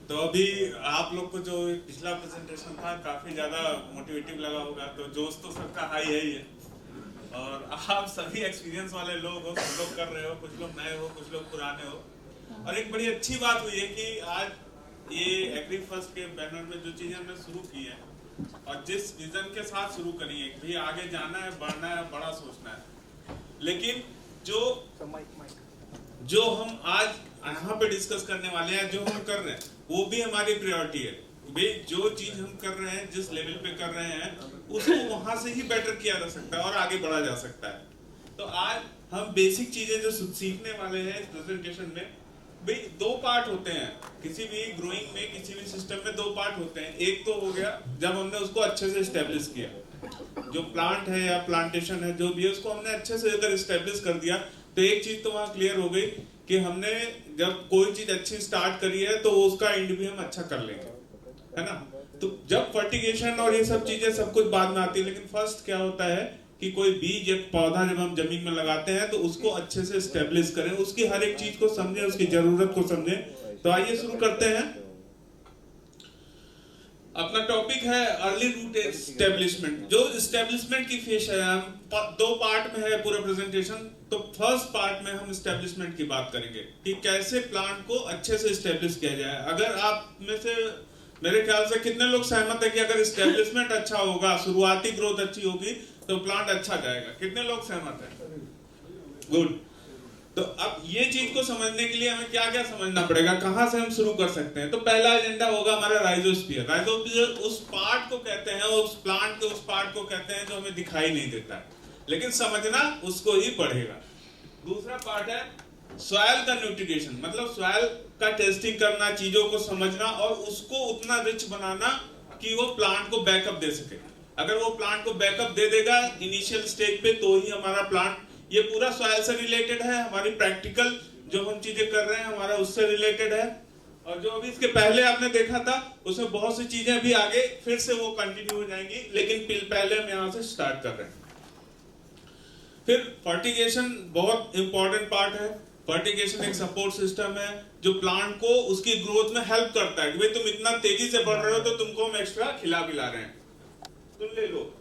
तो अभी आप लोग को जो पिछला प्रेजेंटेशन था काफी ज्यादा मोटिवेटिव लगा होगा, तो जोश तो सबका हाई है ही है। और आप सभी एक्सपीरियंस वाले लोग हो, सब लोग कर रहे हो, कुछ लोग नए हो, कुछ लोग पुराने हो। और एक बड़ी अच्छी बात हुई है कि आज ये एग्री फर्स्ट के बैनर में जो चीजें हमने शुरू की है और जिस विजन के साथ शुरू करी है कि आगे जाना है, बढ़ना है, बड़ा सोचना है, लेकिन जो हम आज यहाँ पे डिस्कस करने वाले हैं, जो हम कर रहे हैं, वो भी हमारी प्रायोरिटी है। भाई जो चीज हम कर रहे हैं, जिस लेवल पे कर रहे हैं, उसको वहां से ही बेटर किया जा सकता है और आगे बढ़ा जा सकता है। तो आज हम बेसिक चीजें जो सीखने वाले हैं इस प्रेजेंटेशन में, भाई दो पार्ट होते हैं किसी भी ग्रोइंग में, किसी भी सिस्टम में दो पार्ट होते हैं। एक तो हो गया जब हमने उसको अच्छे से स्टेब्लिश किया, जो प्लांट है या प्लांटेशन है जो भी है, उसको हमने अच्छे से अगर स्टेब्लिश कर दिया तो एक चीज तो वहां क्लियर हो गई कि हमने जब कोई चीज अच्छी स्टार्ट करी है तो उसका एंड भी हम अच्छा कर लेंगे, है ना। तो जब फर्टिगेशन और ये सब चीजें सब कुछ बाद में आती है, लेकिन फर्स्ट क्या होता है कि कोई बीज या पौधा जब हम जमीन में लगाते हैं तो उसको अच्छे से स्टेब्लिश करें, उसकी हर एक चीज को समझें, उसकी जरूरत को समझें। तो आइए शुरू करते हैं। अपना टॉपिक है अर्ली रूट एस्टेब्लिशमेंट। जो एस्टेब्लिशमेंट की फेज है, हम दो पार्ट में है पूरा प्रेजेंटेशन। तो फर्स्ट पार्ट में हम एस्टेब्लिशमेंट की बात करेंगे कि कैसे प्लांट को अच्छे से एस्टेब्लिश किया जाए। अगर आप में से मेरे ख्याल से कितने लोग सहमत है कि अगर एस्टेब्लिशमेंट अच्छा होगा, शुरुआती ग्रोथ अच्छी होगी, तो प्लांट अच्छा जाएगा? कितने लोग सहमत है? गुड। तो अब ये चीज को समझने के लिए हमें क्या क्या समझना पड़ेगा, कहां से हम शुरू कर सकते हैं? तो पहला एजेंडा होगा हमारा राइजोस्फीयर। राइजोस्फीयर उस पार्ट को कहते हैं, उस प्लांट के उस पार्ट को कहते हैं जो हमें दिखाई नहीं देता है, लेकिन समझना उसको ही पड़ेगा। दूसरा पार्ट है सॉइल का न्यूट्रिशन, मतलब सॉइल का टेस्टिंग करना, चीजों को समझना और उसको उतना रिच बनाना कि वो प्लांट को बैकअप दे सके। अगर वो प्लांट को बैकअप दे देगा इनिशियल स्टेज पे, तो ही हमारा प्लांट, ये पूरा सॉइल से रिलेटेड है, हमारी प्रैक्टिकल जो हम चीजें कर रहे हैं हमारा उससे रिलेटेड है। और जो अभी इसके पहले आपने देखा था उसमें बहुत सी चीजें भी आगे फिर से वो कंटिन्यू हो जाएंगी, लेकिन पहले हम यहाँ से स्टार्ट कर रहे हैं। फिर फर्टिगेशन बहुत इंपॉर्टेंट पार्ट है। फर्टिगेशन एक सपोर्ट सिस्टम है जो प्लांट को उसकी ग्रोथ में हेल्प करता है कि भाई तुम इतना तेजी से बढ़ रहे हो तो तुमको हम एक्स्ट्रा खिला पिला रहे हैं, तुम ले लो।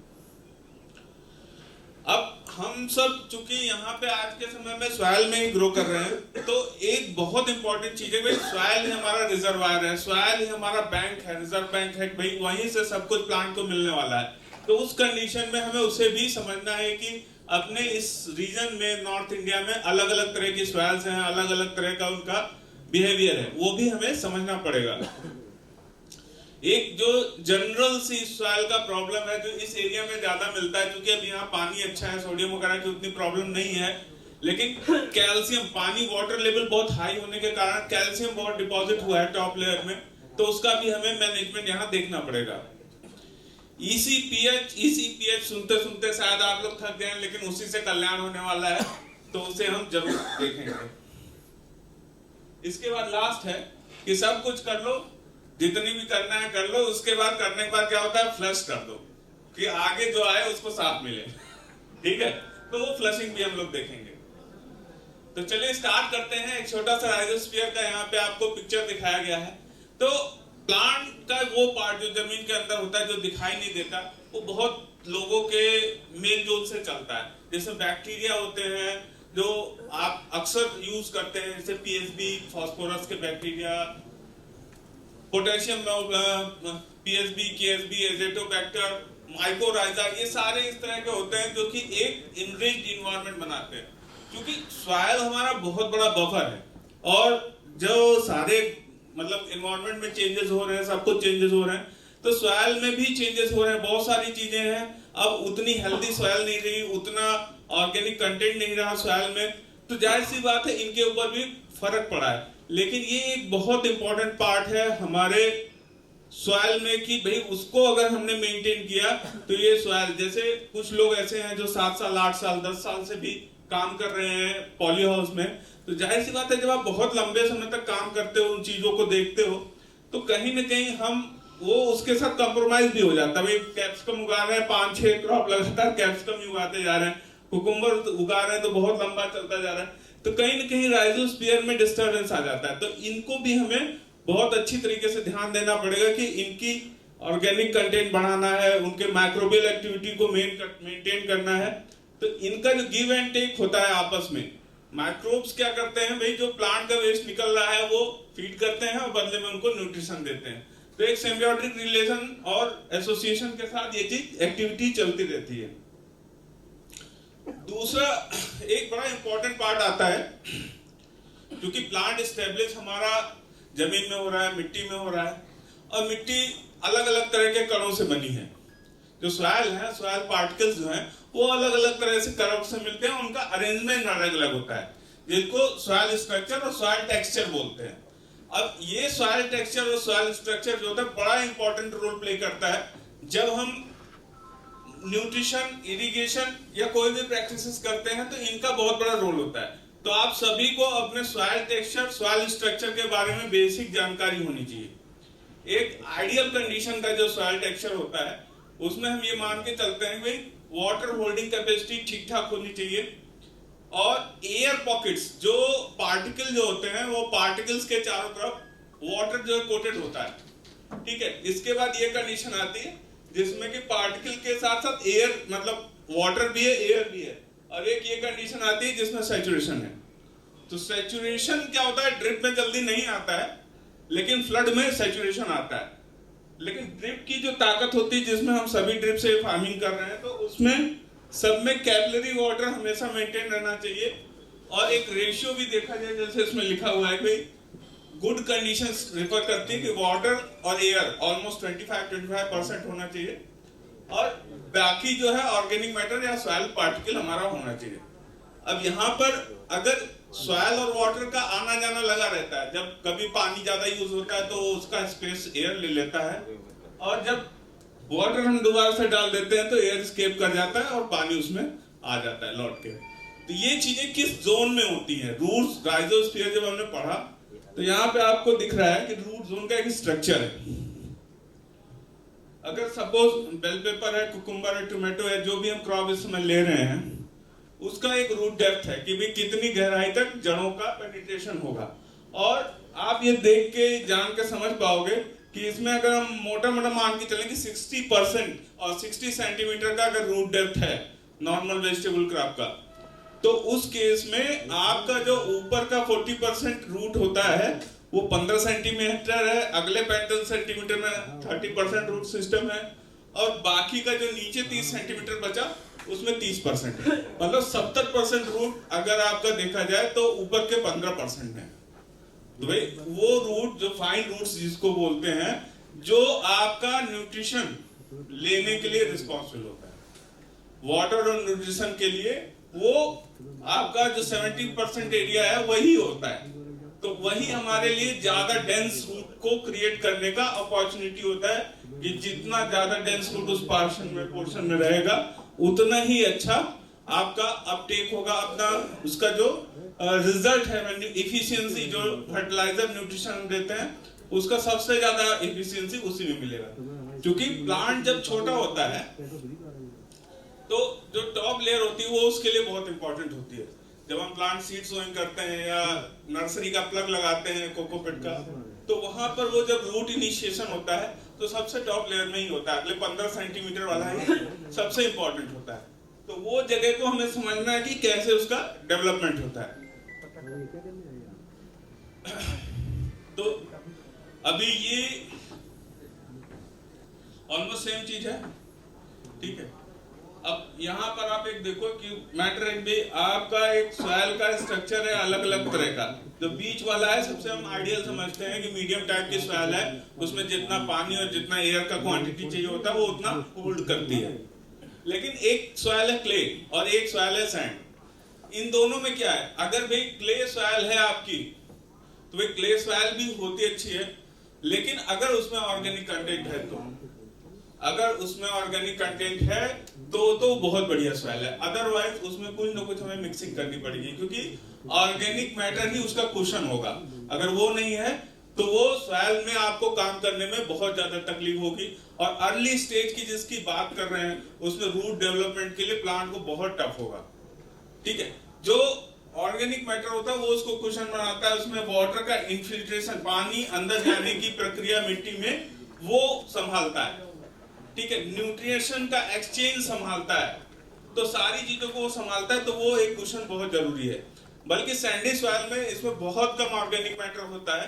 अब हम सब चूंकि यहाँ पे आज के समय में सॉइल में ही ग्रो कर रहे हैं, तो एक बहुत इंपॉर्टेंट चीज है भाई, सॉइल ही हमारा रिजर्वायर है, सॉइल ही हमारा बैंक है, रिजर्व बैंक है, भाई वहीं से सब कुछ प्लांट को मिलने वाला है। तो उस कंडीशन में हमें उसे भी समझना है कि अपने इस रीजन में, नॉर्थ इंडिया में अलग अलग तरह की सॉइल्स हैं, अलग अलग तरह का उनका बिहेवियर है, वो भी हमें समझना पड़ेगा। एक जो जनरल सी सॉइल का प्रॉब्लम है जो इस एरिया में ज्यादा मिलता है, क्योंकि अब यहाँ पानी अच्छा है, सोडियम वगैरह की उतनी प्रॉब्लम नहीं है, लेकिन कैल्शियम, पानी वाटर लेवल बहुत हाई होने के कारण कैल्शियम बहुत डिपॉजिट हुआ है टॉप लेयर में, तो उसका भी हमें मैनेजमेंट यहाँ देखना पड़ेगा। ECPH सुनते सुनते शायद आप लोग थक गए, लेकिन उसी से कल्याण होने वाला है, तो उसे हम जरूर देखेंगे। इसके बाद लास्ट है कि सब कुछ कर लो, जितनी भी करना है कर लो, उसके बाद करने के बाद क्या होता है, फ्लश कर दो कि आगे जो आए उसको साफ मिले, ठीक है। तो वो फ्लशिंग भी हम लोग देखेंगे। तो चलिए स्टार्ट करते हैं। एक छोटा सा राइजोस्फीयर का यहाँ पे आपको पिक्चर दिखाया गया है। तो प्लांट का वो पार्ट जो जमीन के अंदर होता है, जो दिखाई नहीं देता, वो बहुत लोगों के मेल जोल से चलता है। जैसे बैक्टीरिया होते हैं जो आप अक्सर यूज करते हैं, जैसे पीएसबी, फास्फोरस के bacteria, potassium PSB, KSB, Azotobacter, mycorrhiza, ये सारे इस तरह के होते हैं जो कि एक इनरिच्ड एनवायरनमेंट बनाते हैं। क्योंकि सॉइल हमारा बहुत बड़ा बफर है, और जो सारे मतलब एनवायरनमेंट में चेंजेस हो रहे हैं, सब कुछ चेंजेस हो रहे हैं, तो सॉइल में भी चेंजेस हो रहे हैं, बहुत सारी चीजें हैं। अब उतनी हेल्दी सॉइल नहीं रही, उतना ऑर्गेनिक कंटेंट नहीं रहा सॉइल में, तो जाहिर सी बात है इनके ऊपर भी फर्क पड़ा है। लेकिन ये एक बहुत इंपॉर्टेंट पार्ट है हमारे सॉइल में कि भाई उसको अगर हमने मेंटेन किया तो ये सॉइल, जैसे कुछ लोग ऐसे हैं जो 7 साल, 8 साल, 10 साल से भी काम कर रहे हैं पॉली हाउस में, तो जाहिर सी बात है जब आप बहुत लंबे समय तक काम करते हो, उन चीजों को देखते हो, तो कहीं ना कहीं हम वो उसके साथ कंप्रोमाइज भी हो जाता है। भाई कैप्सिकम उगा रहे हैं, 5-6 क्रॉप लगातार कैप्सिकम ही उगाते जा रहे हैं, कुकुम्बर उगा रहे हैं तो बहुत लंबा चलता जा रहा है, तो कहीं ना कहीं राइजोस्फीयर में डिस्टर्बेंस आ जाता है। तो इनको भी हमें बहुत अच्छी तरीके से ध्यान देना पड़ेगा कि इनकी ऑर्गेनिक कंटेंट बढ़ाना है, उनके माइक्रोबियल एक्टिविटी को मेंटेन करना है। तो इनका जो गिव एंड टेक होता है आपस में, माइक्रोब्स क्या करते हैं भाई, जो प्लांट का वेस्ट निकल रहा है वो फीड करते हैं और बदले में उनको न्यूट्रिशन देते हैं। तो एक सिम्बियोटिक रिलेशन और एसोसिएशन के साथ ये चीज एक्टिविटी चलती रहती है। दूसरा एक बड़ा इंपॉर्टेंट पार्ट आता है, क्योंकि प्लांट एस्टेब्लिश हमारा जमीन में हो रहा है, मिट्टी में हो रहा है, और मिट्टी अलग अलग तरह के कणों से बनी है। जो सॉइल है, सॉइल पार्टिकल्स जो हैं वो अलग अलग तरह से कर्व से मिलते हैं, उनका अरेंजमेंट अलग अलग होता है, जिनको सॉइल स्ट्रक्चर और सॉइल टेक्सचर बोलते हैं। अब ये सॉइल टेक्सचर और सॉइल स्ट्रक्चर जो होता है बड़ा इंपॉर्टेंट रोल प्ले करता है। जब हम न्यूट्रिशन, इरिगेशन या कोई भी प्रैक्टिसेस करते हैं तो इनका बहुत बड़ा रोल होता है। तो आप सभी को अपने सॉइल टेक्सचर, सॉइल स्ट्रक्चर के बारे में बेसिक जानकारी होनी चाहिए। एक आइडियल कंडीशन का जो सॉइल टेक्सचर होता है उसमें हम ये मान के चलते हैं भाई वाटर होल्डिंग कैपेसिटी ठीक ठाक होनी चाहिए, और एयर पॉकेट्स, जो पार्टिकल जो होते हैं वो पार्टिकल्स के चारों तरफ वाटर जो कोटेड होता है। ठीक है, इसके बाद ये कंडीशन आती है जिसमें कि पार्टिकल के साथ साथ एयर, मतलब वाटर भी है, एयर भी है, और एक ये कंडीशन आती है जिसमें सैचुरेशन है। तो सैचुरेशन क्या होता है, ड्रिप में जल्दी नहीं आता है लेकिन फ्लड में सैचुरेशन आता है। लेकिन ड्रिप की जो ताकत होती है, जिसमें हम सभी ड्रिप से फार्मिंग कर रहे हैं, तो उसमें सब में कैपिलरी वाटर हमेशा मेंटेन रहना चाहिए। और एक रेशियो भी देखा जाए, जैसे इसमें लिखा हुआ है भाई गुड कंडीशंस रेफर करती है कि वाटर और एयर ऑलमोस्ट 25% होना चाहिए, और बाकी जो है ऑर्गेनिक मैटर या सॉइल पार्टिकल हमारा होना चाहिए। अब यहाँ पर अगर सॉइल और वाटर का आना जाना लगा रहता है, जब कभी पानी ज्यादा यूज होता है तो उसका स्पेस एयर ले लेता है, और जब वाटर हम दोबारा से डाल देते हैं तो एयर स्केप कर जाता है और पानी उसमें आ जाता है लौट के। तो ये चीजें किस जोन में होती हैं, रूट्स, राइजोस्फीयर जब हमने पढ़ा तो यहाँ पे आपको दिख रहा है कि रूट जोन का एक स्ट्रक्चर है। अगर सपोज बेल पेपर है, कुकुम्बर है, टोमेटो है, जो भी हम क्रॉप इस समय ले रहे हैं, उसका एक रूट डेप्थ है कि भाई कितनी गहराई तक जड़ों का पेनिट्रेशन होगा। और आप ये देख के जान के समझ पाओगे कि इसमें अगर हम मोटा मोटा मान के चलें कि 60% और 60 सेंटीमीटर का अगर रूट डेप्थ है नॉर्मल वेजिटेबल क्रॉप का, तो उस केस में आपका जो ऊपर का 40% रूट होता है वो 15 सेंटीमीटर है, अगले 35 सेंटीमीटर में 30% रूट सिस्टम है, और बाकी का जो नीचे 30 सेंटीमीटर बचा उसमें 30% है। मतलब 70% रूट अगर आपका देखा जाए तो ऊपर के 15% है। तो भाई वो रूट, जो फाइन रूट्स जिसको बोलते हैं, जो आपका न्यूट्रिशन लेने के लिए रिस्पॉन्सिबल होता है, वाटर और न्यूट्रिशन के लिए, वो आपका जो 70% एरिया है वही होता है। तो वही हमारे लिए ज्यादा डेंस रूट को क्रिएट करने का अपॉर्चुनिटी होता है कि जितना ज्यादा डेंस रूट उस पोर्शन में रहेगा उतना ही अच्छा आपका अपटेक होगा, अपना उसका जो रिजल्ट है, इफिशियंसी, जो फर्टिलाइजर न्यूट्रिशन देते हैं उसका सबसे ज्यादा इफिशियंसी उसी में मिलेगा। क्योंकि प्लांट जब छोटा होता है तो जो टॉप लेयर होती है वो उसके लिए बहुत इंपॉर्टेंट होती है। जब हम प्लांट सीड सोइंग करते हैं या नर्सरी का प्लग लगाते हैं कोकोपीट का, तो वहां पर वो जब रूट इनिशिएशन होता है तो सबसे टॉप लेयर में ही होता है, अगले 15 सेंटीमीटर वाला ही सबसे इंपॉर्टेंट होता है। तो वो जगह को हमें समझना है कि कैसे उसका डेवलपमेंट होता है। तो अभी ये ऑलमोस्ट सेम चीज है, ठीक है। अब यहाँ पर आप एक देखो कि मैटर एक भी आपका एक सॉइल का स्ट्रक्चर है अलग अलग तरह का। जो बीच वाला है सबसे हम आइडियल समझते हैं कि मीडियम टाइप की सॉइल है, उसमें जितना पानी और जितना एयर का क्वांटिटी चाहिए होता है वो उतना होल्ड करती है। लेकिन एक सॉइल है क्ले और एक सॉइल है सैंड। इन दोनों में क्या है, अगर भाई क्ले सॉइल है आपकी तो भाई क्ले सॉइल भी होती अच्छी है, लेकिन अगर उसमें ऑर्गेनिक कंटेंट है तो, अगर उसमें ऑर्गेनिक कंटेंट है तो बहुत बढ़िया सॉइल है। अदरवाइज उसमें कुछ ना कुछ हमें मिक्सिंग करनी पड़ेगी, क्योंकि ऑर्गेनिक मैटर ही उसका कुशन होगा। अगर वो नहीं है तो वो सॉइल में आपको काम करने में बहुत ज्यादा तकलीफ होगी। और अर्ली स्टेज की जिसकी बात कर रहे हैं उसमें रूट डेवलपमेंट के लिए प्लांट को बहुत टफ होगा, ठीक है। जो ऑर्गेनिक मैटर होता है वो उसको कुशन बनाता है, उसमें वाटर का इन्फिल्ट्रेशन, पानी अंदर जाने की प्रक्रिया मिट्टी में वो संभालता है, ठीक है, न्यूट्रिएशन का एक्सचेंज संभालता है, तो सारी चीजों को वो संभालता है, तो वो एक कुशन बहुत जरूरी है। बल्कि सैंडी सॉइल में इसमें बहुत कम ऑर्गेनिक मैटर होता है,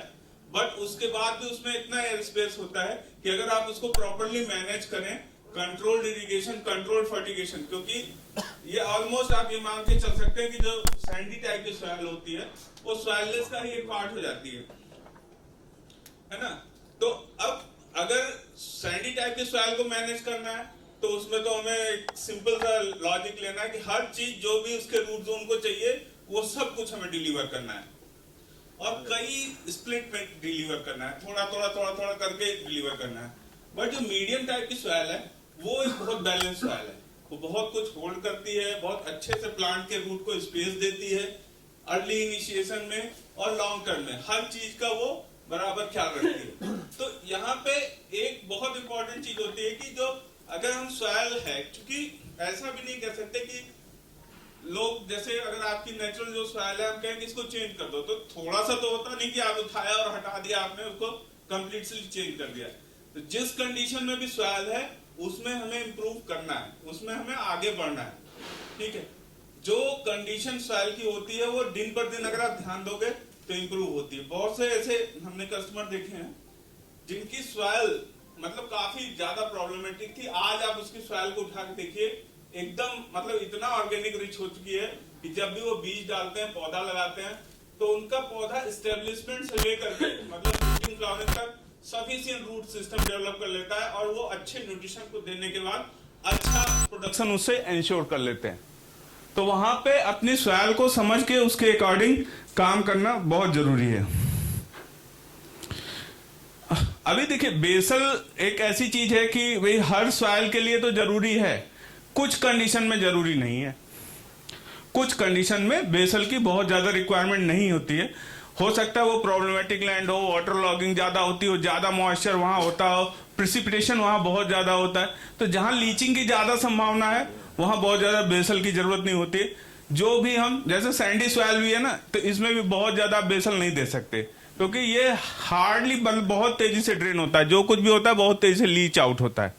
बट उसके बाद भी उसमें इतना एयर स्पेस होता है कि अगर आप उसको प्रॉपरली मैनेज करें, कंट्रोल्ड इरिगेशन, कंट्रोल्ड फर्टिगेशन, क्योंकि ये ऑलमोस्ट आप ये मान के चल सकते हैं कि जो सैंडी टाइप की सॉइल होती है वो सॉइललेस का ही एक पार्ट हो जाती है ना। तो अब अगर सैंडी टाइप के सॉइल को मैनेज करना है तो उसमें तो हमें एक सिंपल सा लॉजिक लेना है कि हर चीज जो भी उसके रूट जोन को चाहिए वो सब कुछ हमें डिलीवर करना है, और कई स्प्लिट में डिलीवर करना है, थोड़ा थोड़ा थोड़ा थोड़ा करके डिलीवर करना है। बट जो मीडियम टाइप की सॉइल है वो एक बहुत बैलेंस सॉइल है, वो बहुत कुछ होल्ड करती है, बहुत अच्छे से प्लांट के रूट को स्पेस देती है, अर्ली इनिशिएशन में और लॉन्ग टर्म में हर चीज का वो बराबर ख्याल रखती है। तो यहाँ पे एक बहुत इंपॉर्टेंट चीज होती है कि जो अगर हम सॉइल है, क्योंकि ऐसा भी नहीं कह सकते कि लोग जैसे अगर आपकी नेचुरल जो सॉइल है हम कहें कि इसको चेंज कर दो, तो थोड़ा सा तो होता नहीं कि आप उठाया और हटा दिया, आपने उसको कंप्लीटली चेंज कर दिया। तो जिस कंडीशन में भी सॉइल है उसमें हमें इंप्रूव करना है, उसमें हमें आगे बढ़ना है, ठीक है। जो कंडीशन सॉइल की होती है वो दिन पर दिन अगर आप ध्यान दोगे तो इंप्रूव होती है। बहुत से ऐसे हमने कस्टमर देखे हैं जिनकी सॉइल मतलब काफी ज्यादा प्रॉब्लमेटिक थी, आज आप उसकी सॉइल को उठा के देखिए एकदम मतलब इतना ऑर्गेनिक रिच हो चुकी है कि जब भी वो बीज डालते हैं, पौधा लगाते हैं, तो उनका पौधा एस्टेब्लिशमेंट से लेकर के मतलब फ्रूटिंग फ्लावरिंग तक सफिशिएंट रूट सिस्टम डेवलप कर लेता है, और वो अच्छे न्यूट्रिशन को देने के बाद अच्छा प्रोडक्शन उससे इंश्योर कर लेते हैं। तो वहां पे अपनी सॉइल को समझ के उसके अकॉर्डिंग काम करना बहुत जरूरी है। अभी देखिए बेसल एक ऐसी चीज है कि भाई हर सॉइल के लिए तो जरूरी है, कुछ कंडीशन में जरूरी नहीं है, कुछ कंडीशन में बेसल की बहुत ज्यादा रिक्वायरमेंट नहीं होती है। हो सकता है वो प्रॉब्लमेटिक लैंड हो, वाटर लॉगिंग ज्यादा होती हो, ज्यादा मॉइस्चर वहां होता हो, प्रिसिपिटेशन वहां बहुत ज्यादा होता है, तो जहां लीचिंग की ज्यादा संभावना है वहां बहुत ज्यादा बेसल की जरूरत नहीं होती। जो भी हम जैसे सैंडी सॉइल भी है ना, तो इसमें भी बहुत ज्यादा बेसल नहीं दे सकते, क्योंकि ये हार्डली बहुत तेजी से ड्रेन होता है, जो कुछ भी होता है बहुत तेजी से लीच आउट होता है।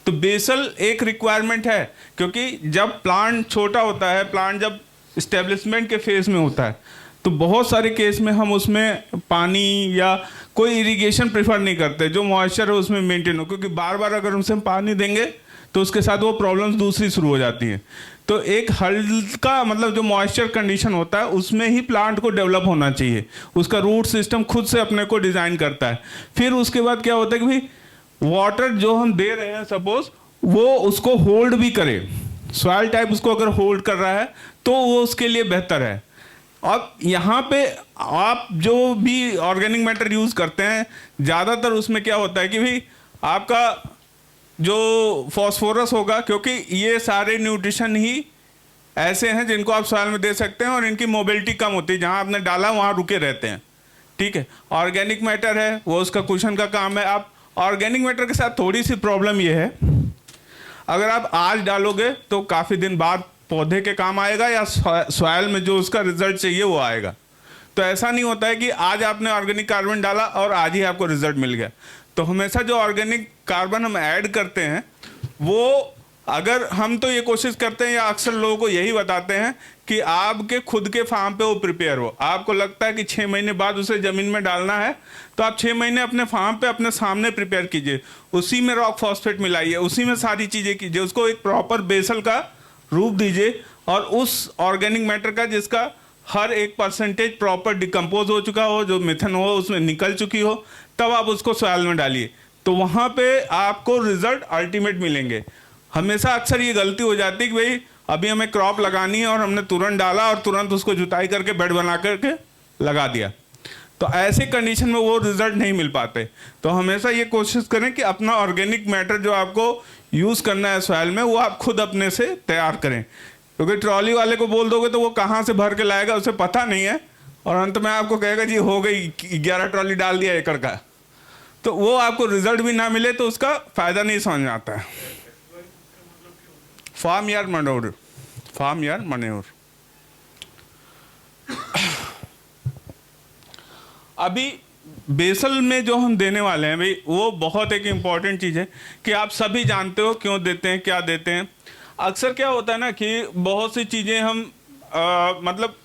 तो बेसल एक रिक्वायरमेंट है, क्योंकि जब प्लांट छोटा होता है, प्लांट जब स्टेब्लिशमेंट के फेज में होता है, तो बहुत सारे केस में हम उसमें पानी या कोई इरिगेशन प्रेफर नहीं करते, जो मॉइस्चर है उसमें मेंटेन हो, क्योंकि बार बार अगर उनसे हम पानी देंगे तो उसके साथ वो प्रॉब्लम्स दूसरी शुरू हो जाती हैं। तो एक हल्का मतलब जो मॉइस्चर कंडीशन होता है उसमें ही प्लांट को डेवलप होना चाहिए, उसका रूट सिस्टम खुद से अपने को डिजाइन करता है। फिर उसके बाद क्या होता है कि भाई वाटर जो हम दे रहे हैं सपोज वो उसको होल्ड भी करे, सॉइल टाइप उसको अगर होल्ड कर रहा है तो वो उसके लिए बेहतर है। अब यहाँ पे आप जो भी ऑर्गेनिक मैटर यूज करते हैं ज़्यादातर उसमें क्या होता है कि भाई आपका जो फॉस्फोरस होगा, क्योंकि ये सारे न्यूट्रिशन ही ऐसे हैं जिनको आप सॉइल में दे सकते हैं और इनकी मोबिलिटी कम होती है, जहाँ आपने डाला वहाँ रुके रहते हैं, ठीक है। ऑर्गेनिक मैटर है वो उसका कुशन का काम है। आप ऑर्गेनिक मैटर के साथ थोड़ी सी प्रॉब्लम ये है, अगर आप आज डालोगे तो काफ़ी दिन बाद पौधे के काम आएगा या सॉइल में जो उसका रिजल्ट चाहिए वो आएगा। तो ऐसा नहीं होता है कि आज आपने ऑर्गेनिक कार्बन डाला और आज ही आपको रिजल्ट मिल गया। तो हमेशा जो ऑर्गेनिक कार्बन हम ऐड करते हैं वो अगर हम तो ये कोशिश करते हैं या अक्सर लोगों को यही बताते हैं कि आपके खुद के फार्म पे वो प्रिपेयर हो। आपको लगता है कि 6 महीने बाद उसे ज़मीन में डालना है तो आप 6 महीने अपने फार्म पे अपने सामने प्रिपेयर कीजिए, उसी में रॉक फॉस्फेट मिलाइए, उसी में सारी चीज़ें कीजिए, उसको एक प्रॉपर बेसल का रूप दीजिए और उस ऑर्गेनिक मैटर का जिसका हर एक % प्रॉपर डिकम्पोज हो चुका हो, जो मिथन हो उसमें निकल चुकी हो, तब आप उसको सॉइल में डालिए, तो वहाँ पे आपको रिजल्ट अल्टीमेट मिलेंगे। हमेशा अक्सर ये गलती हो जाती है कि भाई अभी हमें क्रॉप लगानी है और हमने तुरंत डाला और तुरंत उसको जुताई करके बेड बना करके लगा दिया, तो ऐसे कंडीशन में वो रिजल्ट नहीं मिल पाते। तो हमेशा ये कोशिश करें कि अपना ऑर्गेनिक मैटर जो आपको यूज़ करना है सॉइल में वो आप खुद अपने से तैयार करें, क्योंकि ट्रॉली वाले को बोल दोगे तो वो कहाँ से भर के लाएगा उसे पता नहीं है, और अंत में आपको कहेगा जी हो गई 11 ट्रॉली डाल दिया एकड़ का, तो वो आपको रिजल्ट भी ना मिले तो उसका फ़ायदा नहीं समझ में आता है। Farm yard manure, farm yard manure अभी बेसल में जो हम देने वाले हैं भाई, वो बहुत एक इम्पॉर्टेंट चीज़ है कि आप सभी जानते हो क्यों देते हैं, क्या देते हैं। अक्सर क्या होता है ना कि बहुत सी चीज़ें हम मतलब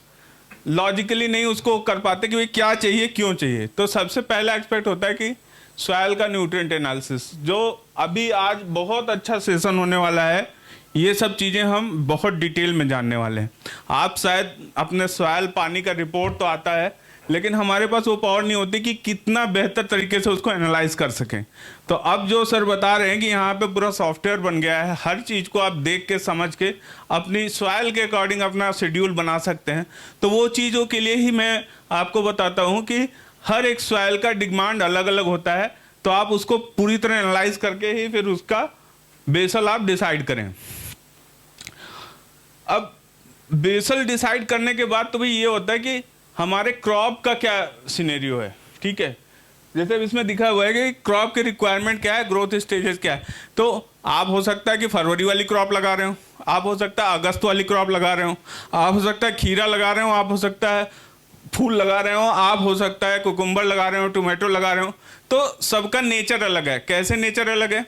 लॉजिकली नहीं उसको कर पाते कि भाई क्या चाहिए, क्यों चाहिए। तो सबसे पहला एक्सपेक्ट होता है कि सॉइल का न्यूट्रिएंट एनालिसिस, जो अभी आज बहुत अच्छा सेशन होने वाला है। ये सब चीज़ें हम बहुत डिटेल में जानने वाले हैं। आप शायद अपने सॉइल पानी का रिपोर्ट तो आता है, लेकिन हमारे पास वो पावर नहीं होती कि कितना बेहतर तरीके से उसको एनालाइज कर सकें। तो अब जो सर बता रहे हैं कि यहाँ पे पूरा सॉफ्टवेयर बन गया है, हर चीज़ को आप देख के समझ के अपनी सॉइल के अकॉर्डिंग अपना शेड्यूल बना सकते हैं। तो वो चीज़ों के लिए ही मैं आपको बताता हूँ कि हर एक सॉइल का डिमांड अलग अलग होता है, तो आप उसको पूरी तरह एनालाइज करके ही फिर उसका बेसल आप डिसाइड करें। अब बेसल डिसाइड करने के बाद तो भाई ये होता है कि हमारे क्रॉप का क्या सिनेरियो है, ठीक है। जैसे इसमें दिखा हुआ है कि क्रॉप के रिक्वायरमेंट क्या है, ग्रोथ स्टेजेस क्या है। तो आप हो सकता है कि फरवरी वाली क्रॉप लगा रहे हो, आप हो सकता है अगस्त वाली क्रॉप लगा रहे हो, आप हो सकता है खीरा लगा रहे हो, आप हो सकता है फूल लगा रहे हो, आप हो सकता है कुकुम्बर लगा रहे हो, टोमेटो लगा रहे हो। तो सबका नेचर अलग है। कैसे नेचर अलग है?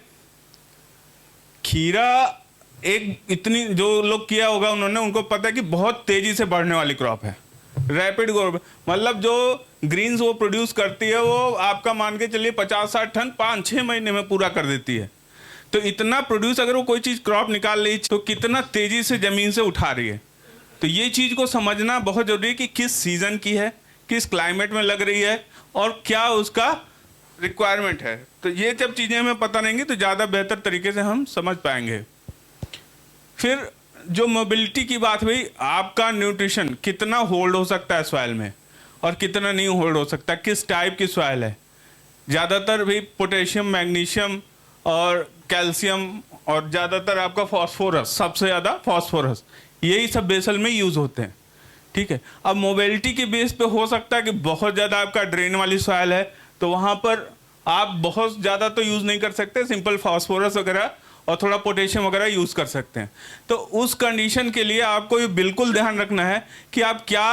खीरा एक इतनी जो लोग किया होगा उन्होंने, उनको पता है कि बहुत तेजी से बढ़ने वाली क्रॉप है, रैपिड ग्रोथ, मतलब जो ग्रीन्स वो प्रोड्यूस करती है वो आपका मान के चलिए 50-60 टन 5-6 महीने में पूरा कर देती है। तो इतना प्रोड्यूस अगर वो कोई चीज़ क्रॉप निकाल रही तो कितना तेजी से ज़मीन से उठा रही है। तो ये चीज़ को समझना बहुत ज़रूरी है कि किस सीज़न की है, किस क्लाइमेट में लग रही है और क्या उसका रिक्वायरमेंट है। तो ये जब चीज़ें हमें पता रहेंगी तो ज़्यादा बेहतर तरीके से हम समझ पाएंगे। फिर जो मोबिलिटी की बात हुई, आपका न्यूट्रिशन कितना होल्ड हो सकता है सॉइल में और कितना नहीं होल्ड हो सकता, किस टाइप की सॉइल है। ज़्यादातर भी पोटेशियम, मैग्नीशियम और कैल्शियम और ज़्यादातर आपका फॉस्फोरस, सबसे ज़्यादा फॉस्फोरस, यही सब बेसल में यूज़ होते हैं, ठीक है। अब मोबिलिटी के बेस पे हो सकता है कि बहुत ज़्यादा आपका ड्रेन वाली सॉइल है, तो वहाँ पर आप बहुत ज़्यादा तो यूज़ नहीं कर सकते, सिंपल फॉस्फोरस वगैरह और थोड़ा पोटेशियम वगैरह यूज़ कर सकते हैं। तो उस कंडीशन के लिए आपको ये बिल्कुल ध्यान रखना है कि आप क्या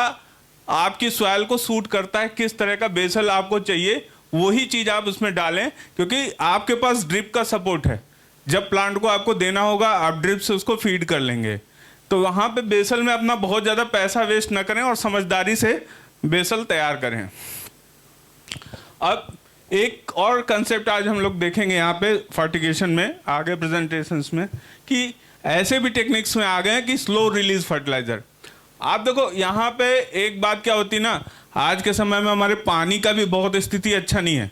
आपकी सॉइल को सूट करता है, किस तरह का बेसल आपको चाहिए, वही चीज़ आप उसमें डालें। क्योंकि आपके पास ड्रिप का सपोर्ट है, जब प्लांट को आपको देना होगा आप ड्रिप से उसको फीड कर लेंगे। तो वहाँ पे बेसल में अपना बहुत ज़्यादा पैसा वेस्ट ना करें और समझदारी से बेसल तैयार करें। अब एक और कंसेप्ट आज हम लोग देखेंगे यहाँ पे फर्टिगेशन में, आगे प्रेजेंटेशंस में, कि ऐसे भी टेक्निक्स में आ गए हैं कि स्लो रिलीज फर्टिलाइजर। आप देखो यहाँ पे एक बात क्या होती ना, आज के समय में हमारे पानी का भी बहुत स्थिति अच्छा नहीं है।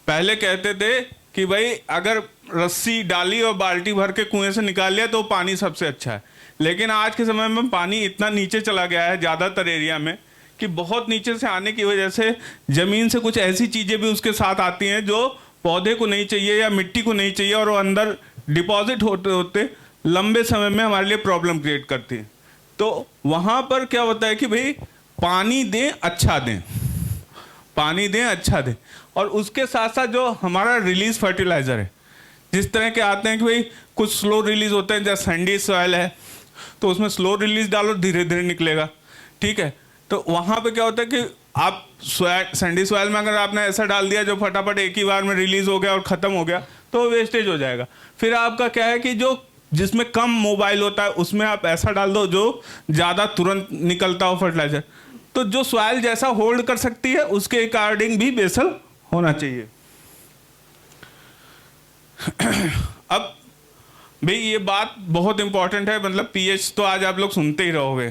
पहले कहते थे कि भाई अगर रस्सी डाली और बाल्टी भर के कुएं से निकाल लिया तो पानी सबसे अच्छा है। लेकिन आज के समय में पानी इतना नीचे चला गया है ज़्यादातर एरिया में कि बहुत नीचे से आने की वजह से ज़मीन से कुछ ऐसी चीज़ें भी उसके साथ आती हैं जो पौधे को नहीं चाहिए या मिट्टी को नहीं चाहिए, और वो अंदर डिपॉजिट होते होते लंबे समय में हमारे लिए प्रॉब्लम क्रिएट करती है। तो वहाँ पर क्या होता है कि भाई पानी दें, अच्छा दें, पानी दें, अच्छा दें। और उसके साथ साथ जो हमारा रिलीज फर्टिलाइज़र है, जिस तरह के आते हैं कि भाई कुछ स्लो रिलीज होते हैं, जैसे सैंडी सॉइल है तो उसमें स्लो रिलीज डालो, धीरे धीरे निकलेगा, ठीक है। तो वहाँ पे क्या होता है कि आप सैंडी सॉइल में अगर आपने ऐसा डाल दिया जो फटाफट एक ही बार में रिलीज हो गया और ख़त्म हो गया तो वेस्टेज हो जाएगा। फिर आपका क्या है कि जो जिसमें कम मोबाइल होता है उसमें आप ऐसा डाल दो जो ज़्यादा तुरंत निकलता हो फर्टिलाइजर। तो जो सॉइल जैसा होल्ड कर सकती है उसके अकॉर्डिंग भी बेसल होना चाहिए। अब भाई ये बात बहुत इंपॉर्टेंट है, मतलब पीएच तो आज आप लोग सुनते ही रहोगे,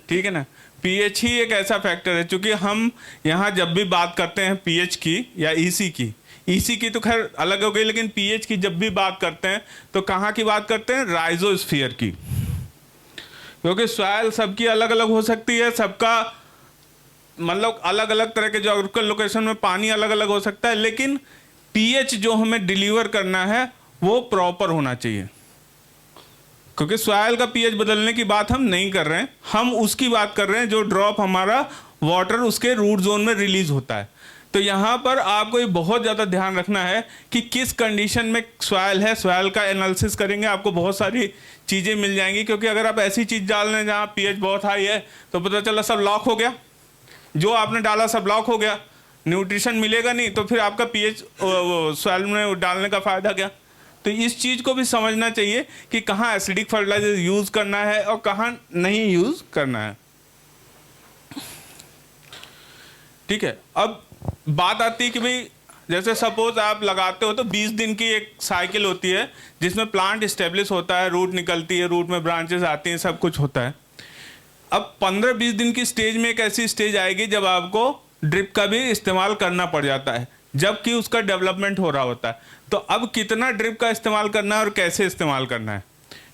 ठीक है ना। पीएच ही एक ऐसा फैक्टर है, क्योंकि हम यहाँ जब भी बात करते हैं पीएच की या ईसी की तो खैर अलग हो गई, लेकिन पीएच की जब भी बात करते हैं तो कहाँ की बात करते हैं? राइजोस्फीयर की। क्योंकि सॉइल सबकी अलग अलग हो सकती है, सबका मतलब अलग अलग तरह के ज्योग्राफिकल लोकेशन में पानी अलग अलग हो सकता है, लेकिन पीएच जो हमें डिलीवर करना है वो प्रॉपर होना चाहिए। क्योंकि सॉइल का पीएच बदलने की बात हम नहीं कर रहे हैं, हम उसकी बात कर रहे हैं जो ड्रॉप हमारा वाटर उसके रूट जोन में रिलीज होता है। तो यहाँ पर आपको ये बहुत ज़्यादा ध्यान रखना है कि किस कंडीशन में सॉइल है। सॉइल का एनालिसिस करेंगे, आपको बहुत सारी चीज़ें मिल जाएंगी। क्योंकि अगर आप ऐसी चीज़ डाल रहे हैं जहाँ पीएच बहुत हाई है तो पता चला सब लॉक हो गया, जो आपने डाला सब लॉक हो गया, न्यूट्रिशन मिलेगा नहीं तो फिर आपका पीएच सॉइल में डालने का फायदा क्या। तो इस चीज़ को भी समझना चाहिए कि कहाँ एसिडिक फर्टिलाइजर यूज़ करना है और कहाँ नहीं यूज़ करना है। ठीक है, अब बात आती है कि भाई जैसे सपोज आप लगाते हो तो 20 दिन की एक साइकिल होती है जिसमें प्लांट इस्टेब्लिश होता है, रूट निकलती है, रूट में ब्रांचेस आती हैं, सब कुछ होता है। अब 15-20 दिन की स्टेज में एक ऐसी स्टेज आएगी जब आपको ड्रिप का भी इस्तेमाल करना पड़ जाता है, जबकि उसका डेवलपमेंट हो रहा होता है। तो अब कितना ड्रिप का इस्तेमाल करना है और कैसे इस्तेमाल करना है,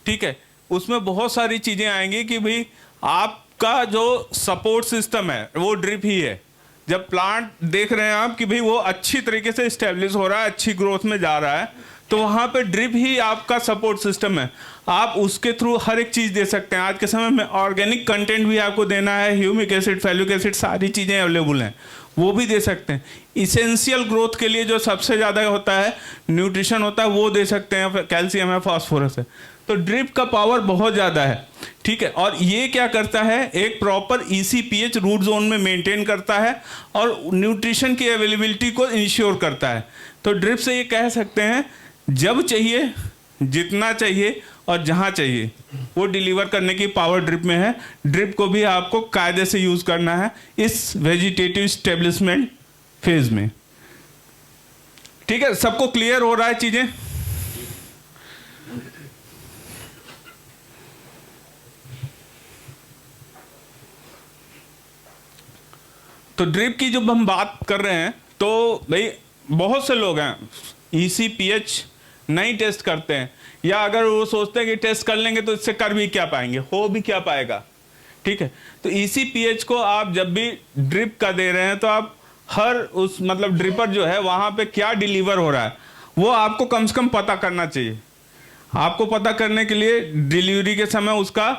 ठीक है, उसमें बहुत सारी चीज़ें आएंगी कि भाई आपका जो सपोर्ट सिस्टम है वो ड्रिप ही है। जब प्लांट देख रहे हैं आप कि भाई वो अच्छी तरीके से इस्टेब्लिश हो रहा है, अच्छी ग्रोथ में जा रहा है, तो वहाँ पे ड्रिप ही आपका सपोर्ट सिस्टम है। आप उसके थ्रू हर एक चीज़ दे सकते हैं। आज के समय में ऑर्गेनिक कंटेंट भी आपको देना है, ह्यूमिक एसिड, फैलिक एसिड, सारी चीज़ें अवेलेबल हैं, वो भी दे सकते हैं। इसेंशियल ग्रोथ के लिए जो सबसे ज़्यादा होता है न्यूट्रिशन होता है वो दे सकते हैं, कैल्शियम है, फास्फोरस है। तो ड्रिप का पावर बहुत ज़्यादा है, ठीक है। और ये क्या करता है, एक प्रॉपर EC-pH रूट जोन में मेंटेन करता है और न्यूट्रिशन की अवेलेबिलिटी को इंश्योर करता है। तो ड्रिप से ये कह सकते हैं जब चाहिए, जितना चाहिए और जहाँ चाहिए वो डिलीवर करने की पावर ड्रिप में है। ड्रिप को भी आपको कायदे से यूज़ करना है इस वेजिटेटिव स्टेब्लिशमेंट फेज में। ठीक है, सबको क्लियर हो रहा है चीज़ें? तो ड्रिप की जब हम बात कर रहे हैं तो भाई बहुत से लोग हैं EC-pH नहीं टेस्ट करते हैं, या अगर वो सोचते हैं कि टेस्ट कर लेंगे तो इससे कर भी क्या पाएंगे, हो भी क्या पाएगा। ठीक है, तो EC-pH को आप जब भी ड्रिप का दे रहे हैं तो आप हर उस मतलब ड्रिपर जो है वहाँ पे क्या डिलीवर हो रहा है वो आपको कम से कम पता करना चाहिए। आपको पता करने के लिए डिलीवरी के समय उसका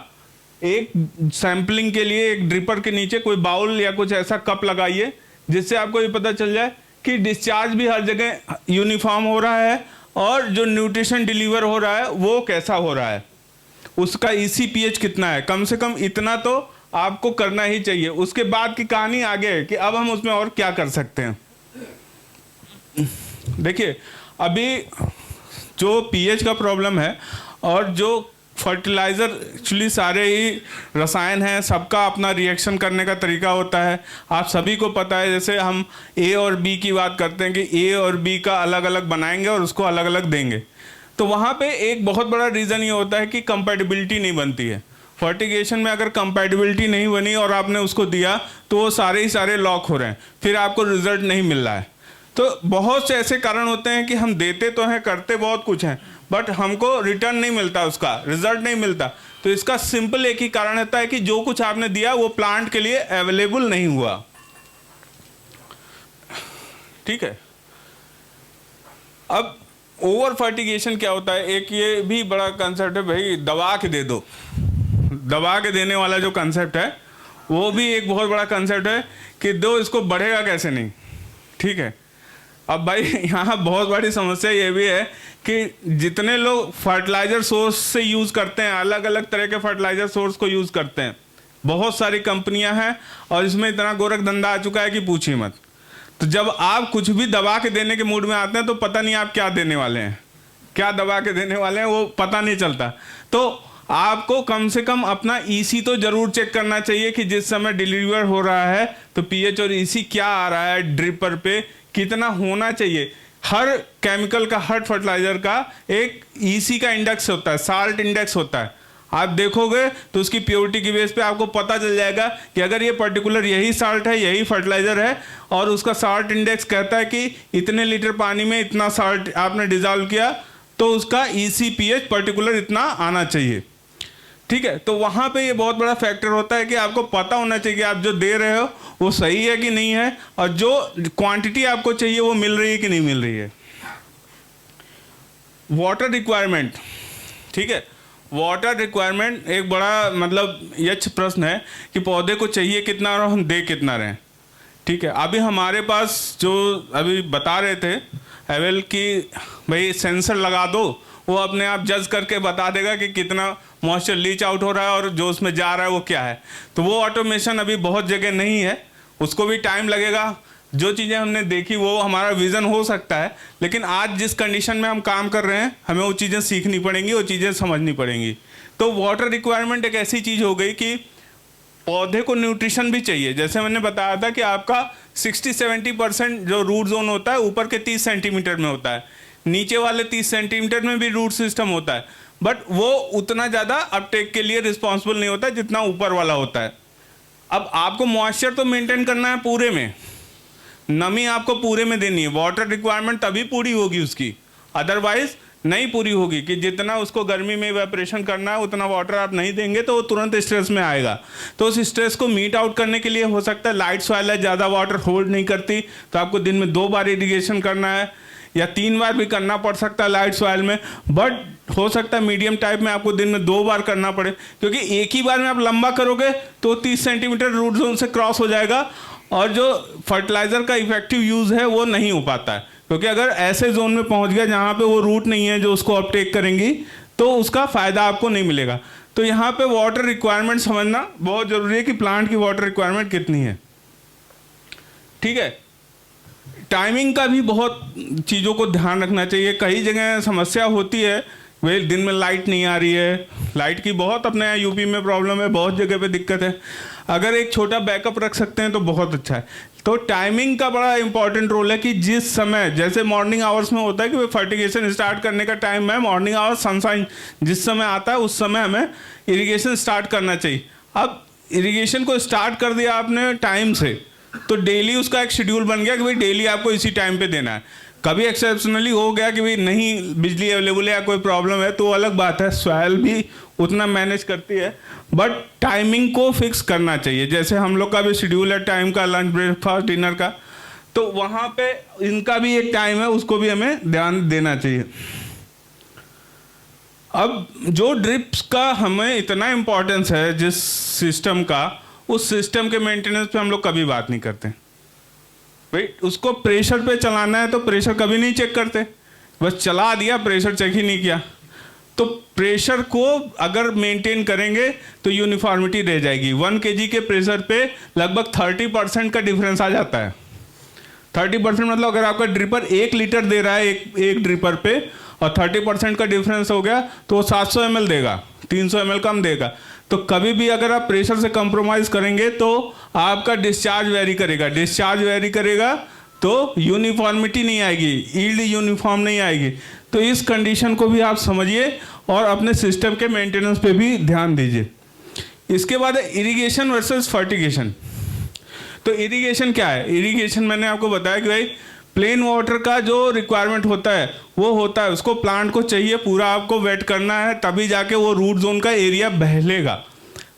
एक सैंपलिंग के लिए एक ड्रिपर के नीचे कोई बाउल या कुछ ऐसा कप लगाइए जिससे आपको ये पता चल जाए कि डिस्चार्ज भी हर जगह यूनिफॉर्म हो रहा है और जो न्यूट्रिशन डिलीवर हो रहा है वो कैसा हो रहा है, उसका EC-pH कितना है। कम से कम इतना तो आपको करना ही चाहिए। उसके बाद की कहानी आगे है कि अब हम उसमें और क्या कर सकते हैं। देखिए, अभी जो pH का प्रॉब्लम है और जो फर्टिलाइज़र एक्चुअली सारे ही रसायन हैं, सबका अपना रिएक्शन करने का तरीका होता है। आप सभी को पता है, जैसे हम A और B की बात करते हैं कि A और B का अलग अलग बनाएंगे और उसको अलग अलग देंगे, तो वहाँ पे एक बहुत बड़ा रीज़न ये होता है कि कंपैटिबिलिटी नहीं बनती है। फर्टिगेशन में अगर कंपैटिबिलिटी नहीं बनी और आपने उसको दिया तो वो सारे ही सारे लॉक हो रहे हैं, फिर आपको रिजल्ट नहीं मिल रहा है। तो बहुत से ऐसे कारण होते हैं कि हम देते तो हैं, करते बहुत कुछ हैं, बट हमको रिटर्न नहीं मिलता, उसका रिजल्ट नहीं मिलता। तो इसका सिंपल एक ही कारण होता है कि जो कुछ आपने दिया वो प्लांट के लिए अवेलेबल नहीं हुआ। ठीक है, अब ओवर फर्टिगेशन क्या होता है, एक ये भी बड़ा कंसेप्ट है, भाई दबा के दे दो। दबा के देने वाला जो कंसेप्ट है वो भी एक बहुत बड़ा कंसेप्ट है कि दो, इसको बढ़ेगा कैसे नहीं। ठीक है, अब भाई यहाँ बहुत बड़ी समस्या ये भी है कि जितने लोग फर्टिलाइज़र सोर्स से यूज़ करते हैं, अलग अलग तरह के फर्टिलाइज़र सोर्स को यूज़ करते हैं, बहुत सारी कंपनियां हैं और इसमें इतना गोरख धंधा आ चुका है कि पूछिए मत। तो जब आप कुछ भी दबा के देने के मूड में आते हैं तो पता नहीं आप क्या देने वाले हैं, क्या दबा के देने वाले हैं वो पता नहीं चलता। तो आपको कम से कम अपना EC तो ज़रूर चेक करना चाहिए कि जिस समय डिलीवर हो रहा है तो pH और EC क्या आ रहा है, ड्रिपर पे कितना होना चाहिए। हर केमिकल का, हर फर्टिलाइजर का एक EC का इंडेक्स होता है, साल्ट इंडेक्स होता है। आप देखोगे तो उसकी प्योरिटी की बेस पे आपको पता चल जाएगा कि अगर ये पर्टिकुलर यही साल्ट है, यही फर्टिलाइजर है और उसका साल्ट इंडेक्स कहता है कि इतने लीटर पानी में इतना साल्ट आपने डिजॉल्व किया तो उसका EC-pH पर्टिकुलर इतना आना चाहिए। ठीक है, तो वहाँ पे ये बहुत बड़ा फैक्टर होता है कि आपको पता होना चाहिए कि आप जो दे रहे हो वो सही है कि नहीं है और जो क्वांटिटी आपको चाहिए वो मिल रही है कि नहीं मिल रही है। वाटर रिक्वायरमेंट, ठीक है, वाटर रिक्वायरमेंट एक बड़ा मतलब यक्ष प्रश्न है कि पौधे को चाहिए कितना और हम दे कितना रहे। ठीक है, अभी हमारे पास जो अभी बता रहे थे एवेल की भाई सेंसर लगा दो, वो अपने आप जज करके बता देगा कि कितना मॉइस्चर लीच आउट हो रहा है और जो उसमें जा रहा है वो क्या है। तो वो ऑटोमेशन अभी बहुत जगह नहीं है, उसको भी टाइम लगेगा। जो चीज़ें हमने देखी वो हमारा विज़न हो सकता है, लेकिन आज जिस कंडीशन में हम काम कर रहे हैं हमें वो चीज़ें सीखनी पड़ेंगी, वो चीज़ें समझनी पड़ेंगी। तो वाटर रिक्वायरमेंट एक ऐसी चीज़ हो गई कि पौधे को न्यूट्रिशन भी चाहिए। जैसे मैंने बताया था कि आपका 60-70% जो रूट जोन होता है ऊपर के 30 सेंटीमीटर में होता है, नीचे वाले 30 सेंटीमीटर में भी रूट सिस्टम होता है, बट वो उतना ज़्यादा अपटेक के लिए रिस्पॉन्सिबल नहीं होता जितना ऊपर वाला होता है। अब आपको मॉइस्चर तो मेंटेन करना है पूरे में, नमी आपको पूरे में देनी है, वाटर रिक्वायरमेंट तभी पूरी होगी उसकी, अदरवाइज नहीं पूरी होगी। कि जितना उसको गर्मी में इवेपोरेशन करना है उतना वाटर आप नहीं देंगे तो वो तुरंत स्ट्रेस में आएगा। तो उस स्ट्रेस को मीट आउट करने के लिए हो सकता है लाइट सॉइल है, ज़्यादा वाटर होल्ड नहीं करती, तो आपको दिन में 2 बार इरिगेशन करना है या 3 बार भी करना पड़ सकता है लाइट सॉइल में, बट हो सकता है मीडियम टाइप में आपको दिन में 2 बार करना पड़े, क्योंकि एक ही बार में आप लंबा करोगे तो 30 सेंटीमीटर रूट जोन से क्रॉस हो जाएगा और जो फर्टिलाइज़र का इफेक्टिव यूज़ है वो नहीं हो पाता है। क्योंकि अगर ऐसे जोन में पहुंच गया जहाँ पे वो रूट नहीं है जो उसको अपटेक करेंगी, तो उसका फ़ायदा आपको नहीं मिलेगा। तो यहाँ पे वाटर रिक्वायरमेंट समझना बहुत ज़रूरी है कि प्लांट की वाटर रिक्वायरमेंट कितनी है। ठीक है, टाइमिंग का भी बहुत चीज़ों को ध्यान रखना चाहिए। कई जगह समस्या होती है, भाई दिन में लाइट नहीं आ रही है, लाइट की बहुत अपने यहाँ यूपी में प्रॉब्लम है, बहुत जगह पे दिक्कत है। अगर एक छोटा बैकअप रख सकते हैं तो बहुत अच्छा है। तो टाइमिंग का बड़ा इंपॉर्टेंट रोल है कि जिस समय, जैसे मॉर्निंग आवर्स में होता है कि फर्टिगेशन स्टार्ट करने का टाइम है मॉर्निंग आवर्स, सनशाइन जिस समय आता है उस समय हमें इरिगेशन स्टार्ट करना चाहिए। अब इरिगेशन को स्टार्ट कर दिया आपने टाइम से, तो डेली उसका एक शेड्यूल बन गया कि भाई डेली आपको इसी टाइम पे देना है। कभी एक्सेप्शनली हो गया कि भाई नहीं बिजली अवेलेबल है या कोई प्रॉब्लम है तो अलग बात है, सॉइल भी उतना मैनेज करती है, बट टाइमिंग को फिक्स करना चाहिए। जैसे हम लोग का भी शेड्यूल है टाइम का, लंच ब्रेकफास्ट डिनर का, तो वहाँ पे इनका भी एक टाइम है, उसको भी हमें ध्यान देना चाहिए। अब जो ड्रिप्स का हमें इतना इम्पोर्टेंस है जिस सिस्टम का, उस सिस्टम के मेंटेनेंस पे हम लोग कभी बात नहीं करते। भाई उसको प्रेशर पे चलाना है तो प्रेशर कभी नहीं चेक करते, बस चला दिया, प्रेशर चेक ही नहीं किया। तो प्रेशर को अगर मेंटेन करेंगे तो यूनिफॉर्मिटी रह जाएगी। 1 kg के प्रेशर पे लगभग 30% का डिफरेंस आ जाता है। 30% मतलब अगर आपका ड्रिपर 1 लीटर दे रहा है एक ड्रिपर पे और 30% का डिफरेंस हो गया तो वो 700 ml देगा, 300 ml कम देगा। तो कभी भी अगर आप प्रेशर से कंप्रोमाइज़ करेंगे तो आपका डिस्चार्ज वेरी करेगा, डिस्चार्ज वेरी करेगा तो यूनिफॉर्मिटी नहीं आएगी, यील्ड यूनिफॉर्म नहीं आएगी। तो इस कंडीशन को भी आप समझिए और अपने सिस्टम के मेंटेनेंस पे भी ध्यान दीजिए। इसके बाद इरिगेशन वर्सेस फर्टिगेशन। तो इरिगेशन क्या है? इरिगेशन मैंने आपको बताया कि भाई प्लेन वाटर का जो रिक्वायरमेंट होता है वो होता है, उसको प्लांट को चाहिए पूरा आपको वेट करना है, तभी जाके वो रूट जोन का एरिया बहलेगा।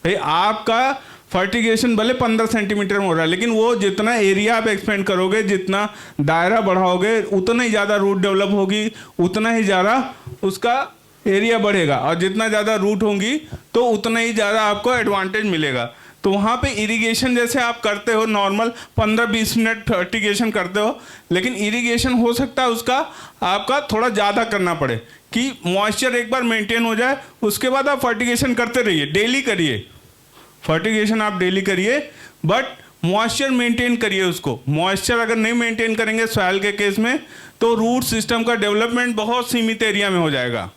भाई आपका फर्टिगेशन भले 15 सेंटीमीटर में हो रहा है, लेकिन वो जितना एरिया आप एक्सपेंड करोगे, जितना दायरा बढ़ाओगे, उतना ही ज़्यादा रूट डेवलप होगी, उतना ही ज़्यादा उसका एरिया बढ़ेगा, और जितना ज़्यादा रूट होंगी तो उतना ही ज़्यादा आपको एडवांटेज मिलेगा। तो वहाँ पे इरिगेशन जैसे आप करते हो नॉर्मल 15-20 मिनट फर्टिगेशन करते हो, लेकिन इरिगेशन हो सकता है उसका आपका थोड़ा ज़्यादा करना पड़े कि मॉइस्चर एक बार मेंटेन हो जाए, उसके बाद आप फर्टिगेशन करते रहिए, डेली करिए फर्टिगेशन, आप डेली करिए, बट मॉइस्चर मेंटेन करिए उसको। मॉइस्चर अगर नहीं मेंटेन करेंगे सॉइल के केस में तो रूट सिस्टम का डेवलपमेंट बहुत सीमित एरिया में हो जाएगा।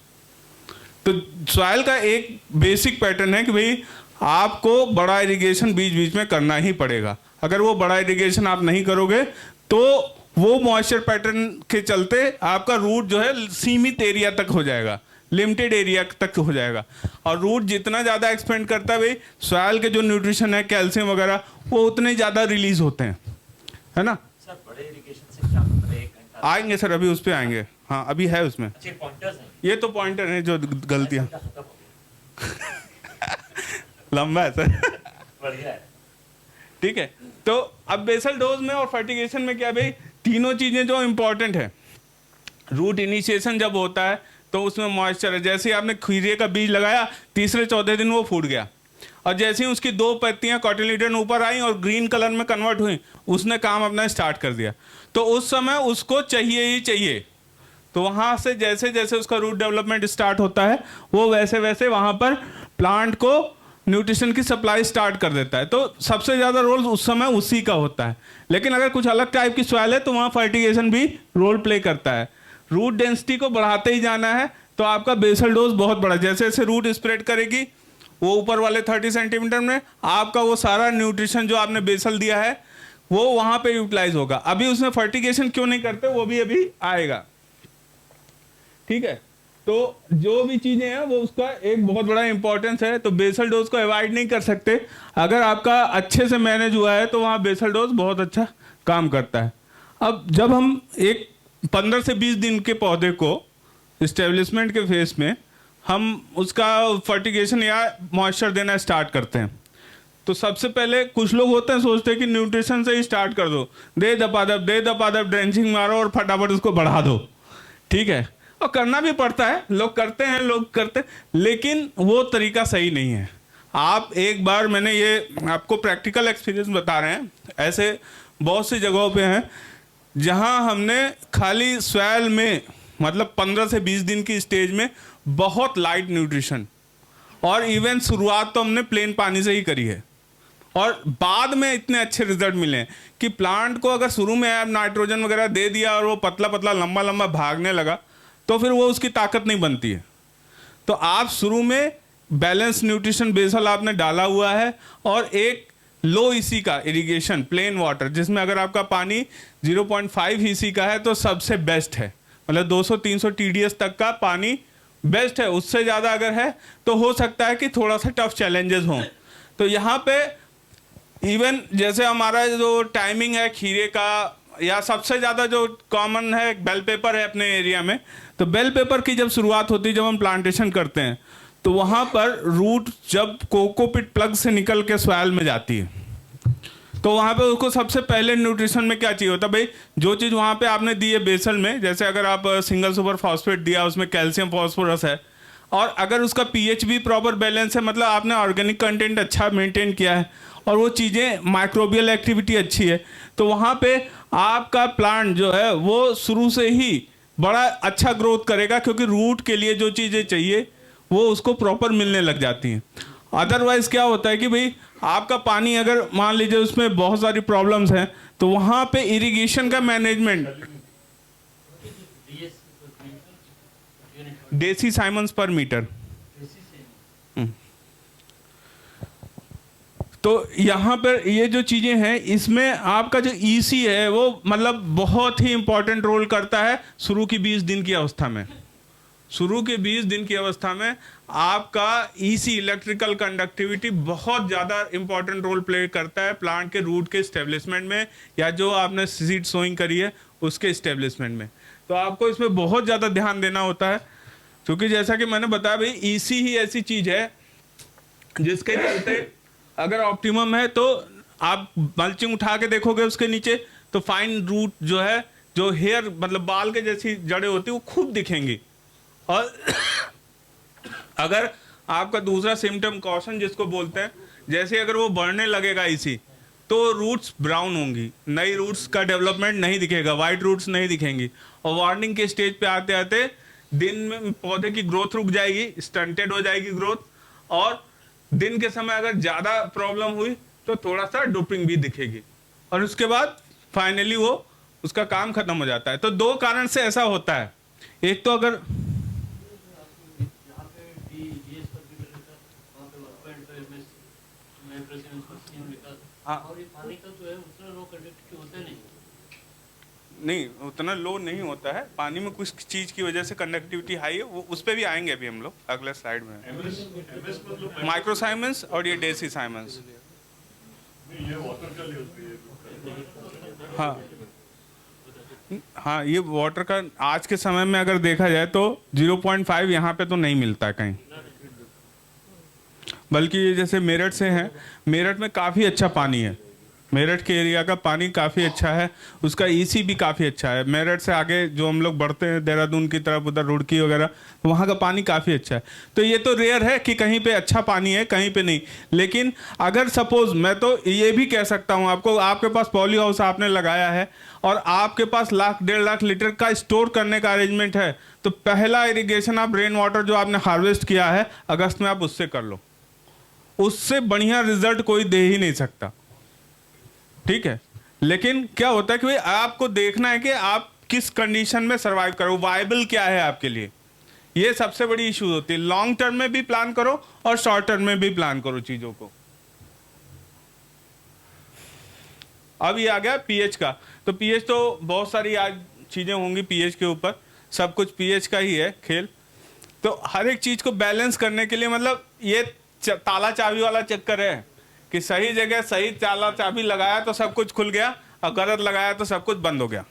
तो सॉइल का एक बेसिक पैटर्न है कि भाई आपको बड़ा इरिगेशन बीच बीच में करना ही पड़ेगा। अगर वो बड़ा इरिगेशन आप नहीं करोगे तो वो मॉइस्चर पैटर्न के चलते आपका रूट जो है सीमित एरिया तक हो जाएगा, लिमिटेड एरिया तक हो जाएगा। और रूट जितना ज़्यादा एक्सपेंड करता है भाई सॉइल के जो न्यूट्रिशन है, कैल्शियम वगैरह, वो उतने ज़्यादा रिलीज होते हैं, है ना। सर बड़े इरिगेशन से क्या मतलब 1 घंटा आएंगे सर, अभी उस पर आएंगे। हाँ अभी है उसमें, अच्छे पॉइंटर्स हैं, ये तो पॉइंटर है जो गलतियाँ खत्म हो गया। लंबा है सर। बढ़िया है। ठीक है, तो अब बेसल डोज में और फर्टिगेशन में क्या भाई, तीनों चीज़ें जो इम्पोर्टेंट है। रूट इनिशिएशन जब होता है तो उसमें मॉइस्चर है, जैसे ही आपने खीरे का बीज लगाया 3-4 दिन वो फूट गया, और जैसे ही उसकी 2 पत्तियां कॉटिलीडन ऊपर आई और ग्रीन कलर में कन्वर्ट हुई, उसने काम अपना स्टार्ट कर दिया। तो उस समय उसको चाहिए ही चाहिए। तो वहाँ से जैसे जैसे उसका रूट डेवलपमेंट स्टार्ट होता है वो वैसे वैसे वहाँ पर प्लांट को न्यूट्रिशन की सप्लाई स्टार्ट कर देता है। तो सबसे ज़्यादा रोल उस समय उसी का होता है। लेकिन अगर कुछ अलग टाइप की सॉइल है तो वहाँ फर्टिगेशन भी रोल प्ले करता है। रूट डेंसिटी को बढ़ाते ही जाना है तो आपका बेसल डोज बहुत बड़ा, जैसे जैसे रूट स्प्रेड करेगी वो ऊपर वाले 30 सेंटीमीटर में आपका वो सारा न्यूट्रिशन जो आपने बेसल दिया है वो वहाँ पे यूटिलाइज होगा। अभी उसमें फर्टिगेशन क्यों नहीं करते वो भी अभी आएगा, ठीक है। तो जो भी चीज़ें हैं वो उसका एक बहुत बड़ा इंपॉर्टेंस है। तो बेसल डोज को अवॉइड नहीं कर सकते। अगर आपका अच्छे से मैनेज हुआ है तो वहाँ बेसल डोज बहुत अच्छा काम करता है। अब जब हम एक 15 से 20 दिन के पौधे को इस्टेब्लिशमेंट के फेस में हम उसका फर्टिगेशन या मॉइस्चर देना स्टार्ट करते हैं तो सबसे पहले कुछ लोग होते हैं सोचते हैं कि न्यूट्रिशन से ही स्टार्ट कर दो, दे दपादप ड्रेंचिंग मारो और फटाफट उसको बढ़ा दो, ठीक है। और करना भी पड़ता है, लोग करते हैं, लेकिन वो तरीका सही नहीं है। आप एक बार, मैंने ये आपको प्रैक्टिकल एक्सपीरियंस बता रहे हैं, ऐसे बहुत सी जगहों पे हैं जहां हमने खाली सॉइल में मतलब 15 से 20 दिन की स्टेज में बहुत लाइट न्यूट्रिशन, और इवन शुरुआत तो हमने प्लेन पानी से ही करी है और बाद में इतने अच्छे रिजल्ट मिले हैं कि प्लांट को अगर शुरू में आप नाइट्रोजन वगैरह दे दिया और वो पतला पतला लंबा लंबा भागने लगा तो फिर वो उसकी ताकत नहीं बनती है। तो आप शुरू में बैलेंस न्यूट्रिशन बेसल आपने डाला हुआ है और एक लो ईसी का इरिगेशन प्लेन वाटर, जिसमें अगर आपका पानी 0.5 ईसी का है तो सबसे बेस्ट है, मतलब 200-300 TDS तक का पानी बेस्ट है। उससे ज़्यादा अगर है तो हो सकता है कि थोड़ा सा टफ चैलेंजेस हों। तो यहाँ पे इवन जैसे हमारा जो टाइमिंग है खीरे का, या सबसे ज़्यादा जो कॉमन है बेल पेपर है अपने एरिया में, तो बेल पेपर की जब शुरुआत होती है, जब हम प्लांटेशन करते हैं तो वहाँ पर रूट जब कोकोपिट प्लग से निकल के सॉइल में जाती है तो वहाँ पे उसको सबसे पहले न्यूट्रिशन में क्या चाहिए होता है भाई, जो चीज़ वहाँ पे आपने दी है बेसल में, जैसे अगर आप सिंगल सुपर फॉस्फेट दिया उसमें कैल्शियम फॉस्फोरस है और अगर उसका पीएच भी प्रॉपर बैलेंस है, मतलब आपने ऑर्गेनिक कंटेंट अच्छा मेंटेन किया है और वो चीज़ें माइक्रोबियल एक्टिविटी अच्छी है, तो वहाँ पे आपका प्लांट जो है वो शुरू से ही बड़ा अच्छा ग्रोथ करेगा, क्योंकि रूट के लिए जो चीज़ें चाहिए वो उसको प्रॉपर मिलने लग जाती हैं। अदरवाइज क्या होता है कि भाई आपका पानी अगर मान लीजिए उसमें बहुत सारी प्रॉब्लम्स हैं तो वहाँ पे इरिगेशन का मैनेजमेंट डेसी साइमन्स पर मीटर, तो यहाँ पर ये जो चीज़ें हैं इसमें आपका जो ईसी है वो मतलब बहुत ही इंपॉर्टेंट रोल करता है शुरू की 20 दिन की अवस्था में। शुरू के 20 दिन की अवस्था में आपका ईसी इलेक्ट्रिकल कंडक्टिविटी बहुत ज़्यादा इंपॉर्टेंट रोल प्ले करता है प्लांट के रूट के इस्टेब्लिशमेंट में या जो आपने सीड सोइंग करी है उसके इस्टेब्लिशमेंट में। तो आपको इसमें बहुत ज़्यादा ध्यान देना होता है, क्योंकि जैसा कि मैंने बताया भाई ईसी ही ऐसी चीज़ है जिसके चलते अगर ऑप्टिमम है तो आप मल्चिंग उठा के देखोगे उसके नीचे तो फाइन रूट जो है, जो हेयर मतलब बाल के जैसी जड़ें होती है वो खूब दिखेंगी। और अगर आपका दूसरा सिम्टम कॉशन जिसको बोलते हैं, जैसे अगर वो बढ़ने लगेगा इसी तो रूट्स ब्राउन होंगी, नई रूट्स का डेवलपमेंट नहीं दिखेगा, वाइट रूट्स नहीं दिखेंगी और वार्निंग के स्टेज पे आते आते दिन में पौधे की ग्रोथ रुक जाएगी, स्टंटेड हो जाएगी ग्रोथ, और दिन के समय अगर ज़्यादा प्रॉब्लम हुई तो थोड़ा सा डोपिंग भी दिखेगी और उसके बाद फाइनली वो उसका काम खत्म हो जाता है। तो दो कारण से ऐसा होता है, एक तो अगर नहीं उतना लो नहीं होता है, पानी में कुछ चीज़ की वजह से कंडक्टिविटी हाई है, वो उस पर भी आएंगे अभी हम लोग अगले स्लाइड में। माइक्रोसाइमन्स और ये डेसी साइमन्स, हाँ ये वाटर का आज के समय में अगर देखा जाए तो 0.5 यहाँ पे तो नहीं मिलता कहीं, बल्कि ये जैसे मेरठ से हैं, मेरठ में काफ़ी अच्छा पानी है, मेरठ के एरिया का पानी काफ़ी अच्छा है, उसका ईसी भी काफ़ी अच्छा है। मेरठ से आगे जो हम लोग बढ़ते हैं देहरादून की तरफ, उधर रुड़की वगैरह, तो वहाँ का पानी काफ़ी अच्छा है। तो ये तो रेयर है कि कहीं पे अच्छा पानी है कहीं पे नहीं, लेकिन अगर सपोज मैं तो ये भी कह सकता हूँ आपको, आपके पास पॉली हाउस आपने लगाया है और आपके पास 1-1.5 लाख लीटर का स्टोर करने का अरेंजमेंट है, तो पहला इरीगेशन आप रेन वाटर जो आपने हार्वेस्ट किया है अगस्त में आप उससे कर लो, उससे बढ़िया रिजल्ट कोई दे ही नहीं सकता, ठीक है। लेकिन क्या होता है कि भाई आपको देखना है कि आप किस कंडीशन में सर्वाइव करो, वायबल क्या है आपके लिए, ये सबसे बड़ी इशू होती है। लॉन्ग टर्म में भी प्लान करो और शॉर्ट टर्म में भी प्लान करो चीज़ों को। अब ये आ गया पीएच का। तो पीएच तो बहुत सारी आज चीज़ें होंगी पीएच के ऊपर, सब कुछ पीएच का ही है खेल। तो हर एक चीज़ को बैलेंस करने के लिए मतलब ये ताला चाबी वाला चक्कर है कि सही जगह सही ताला चाबी लगाया तो सब कुछ खुल गया, और गलत लगाया तो सब कुछ बंद हो गया।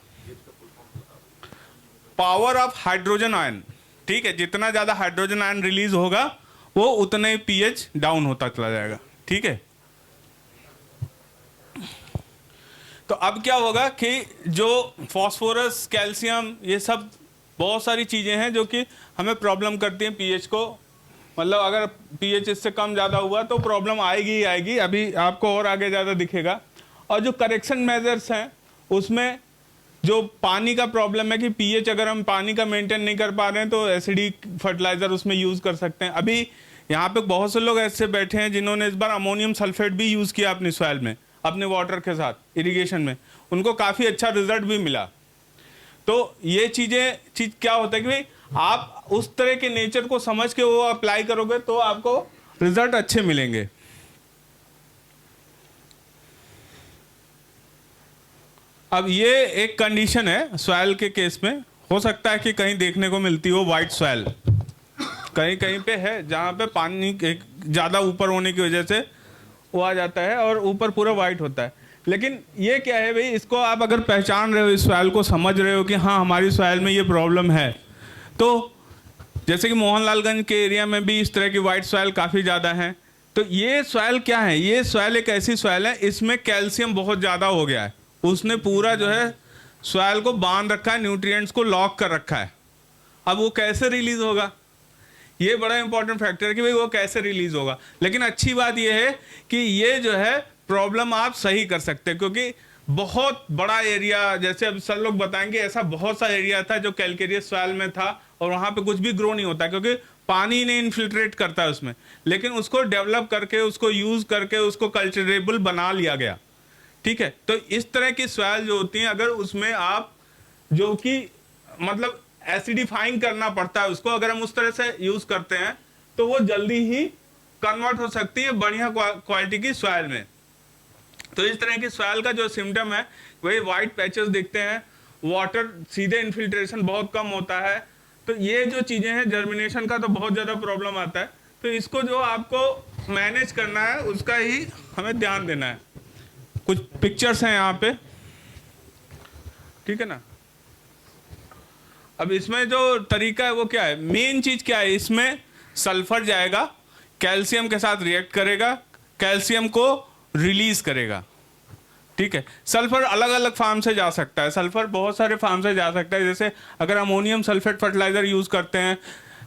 पावर ऑफ हाइड्रोजन आयन, ठीक है, जितना ज़्यादा हाइड्रोजन आयन रिलीज होगा वो उतना ही पीएच डाउन होता चला जाएगा, ठीक है। तो अब क्या होगा कि जो फास्फोरस, कैल्शियम, ये सब बहुत सारी चीज़ें हैं जो कि हमें प्रॉब्लम करती हैं पीएच को। मतलब अगर पीएच इससे कम ज़्यादा हुआ तो प्रॉब्लम आएगी ही आएगी, अभी आपको और आगे ज़्यादा दिखेगा। और जो करेक्शन मेजर्स हैं उसमें जो पानी का प्रॉब्लम है कि पीएच अगर हम पानी का मेंटेन नहीं कर पा रहे हैं तो एसिडिक फर्टिलाइज़र उसमें यूज़ कर सकते हैं। अभी यहाँ पे बहुत से लोग ऐसे बैठे हैं जिन्होंने इस बार अमोनियम सल्फेट भी यूज़ किया अपनी सॉइल में, अपने वाटर के साथ इरिगेशन में, उनको काफ़ी अच्छा रिजल्ट भी मिला। तो ये चीज़ क्या होता है कि भाई आप उस तरह के नेचर को समझ के वो अप्लाई करोगे तो आपको रिजल्ट अच्छे मिलेंगे। अब ये एक कंडीशन है सॉइल के केस में, हो सकता है कि कहीं देखने को मिलती हो वाइट सॉइल, कहीं कहीं पे है जहाँ पे पानी ज़्यादा ऊपर होने की वजह से वो आ जाता है और ऊपर पूरा वाइट होता है। लेकिन ये क्या है भाई, इसको आप अगर पहचान रहे हो, इस सॉइल को समझ रहे हो कि हाँ हमारी सॉइल में ये प्रॉब्लम है, तो जैसे कि मोहनलालगंज के एरिया में भी इस तरह की वाइट सॉइल काफ़ी ज़्यादा है। तो ये सॉइल क्या है, ये सॉइल एक ऐसी सॉइल है इसमें कैल्शियम बहुत ज़्यादा हो गया है, उसने पूरा जो है सॉइल को बांध रखा है, न्यूट्रिएंट्स को लॉक कर रखा है। अब वो कैसे रिलीज होगा, ये बड़ा इंपॉर्टेंट फैक्टर है कि भाई वो कैसे रिलीज होगा। लेकिन अच्छी बात ये है कि ये जो है प्रॉब्लम आप सही कर सकते हैं, क्योंकि बहुत बड़ा एरिया, जैसे अब सर लोग बताएंगे, ऐसा बहुत सा एरिया था जो कैलकेरियस सॉइल में था और वहाँ पे कुछ भी ग्रो नहीं होता क्योंकि पानी नहीं इन्फिल्ट्रेट करता है उसमें। लेकिन उसको डेवलप करके, उसको यूज करके उसको कल्चरेबल बना लिया गया, ठीक है। तो इस तरह की सॉइल जो होती हैं, अगर उसमें आप जो कि मतलब एसिडिफाइंग करना पड़ता है उसको, अगर हम उस तरह से यूज करते हैं तो वो जल्दी ही कन्वर्ट हो सकती है बढ़िया क्वालिटी की सॉइल में। तो इस तरह की सॉइल का जो सिम्टम है वही वाइट पैचेस दिखते हैं, वाटर सीधे इन्फिल्ट्रेशन बहुत कम होता है। तो ये जो चीज़ें हैं, जर्मिनेशन का तो बहुत ज़्यादा प्रॉब्लम आता है। तो इसको जो आपको मैनेज करना है उसका ही हमें ध्यान देना है। कुछ पिक्चर्स हैं यहाँ पे, ठीक है ना। अब इसमें जो तरीका है वो क्या है, मेन चीज़ क्या है, इसमें सल्फर जाएगा, कैल्शियम के साथ रिएक्ट करेगा, कैल्शियम को रिलीज करेगा, ठीक है। सल्फर अलग अलग फार्म से जा सकता है, सल्फर बहुत सारे फार्म से जा सकता है। जैसे अगर अमोनियम सल्फेट फर्टिलाइजर यूज़ करते हैं,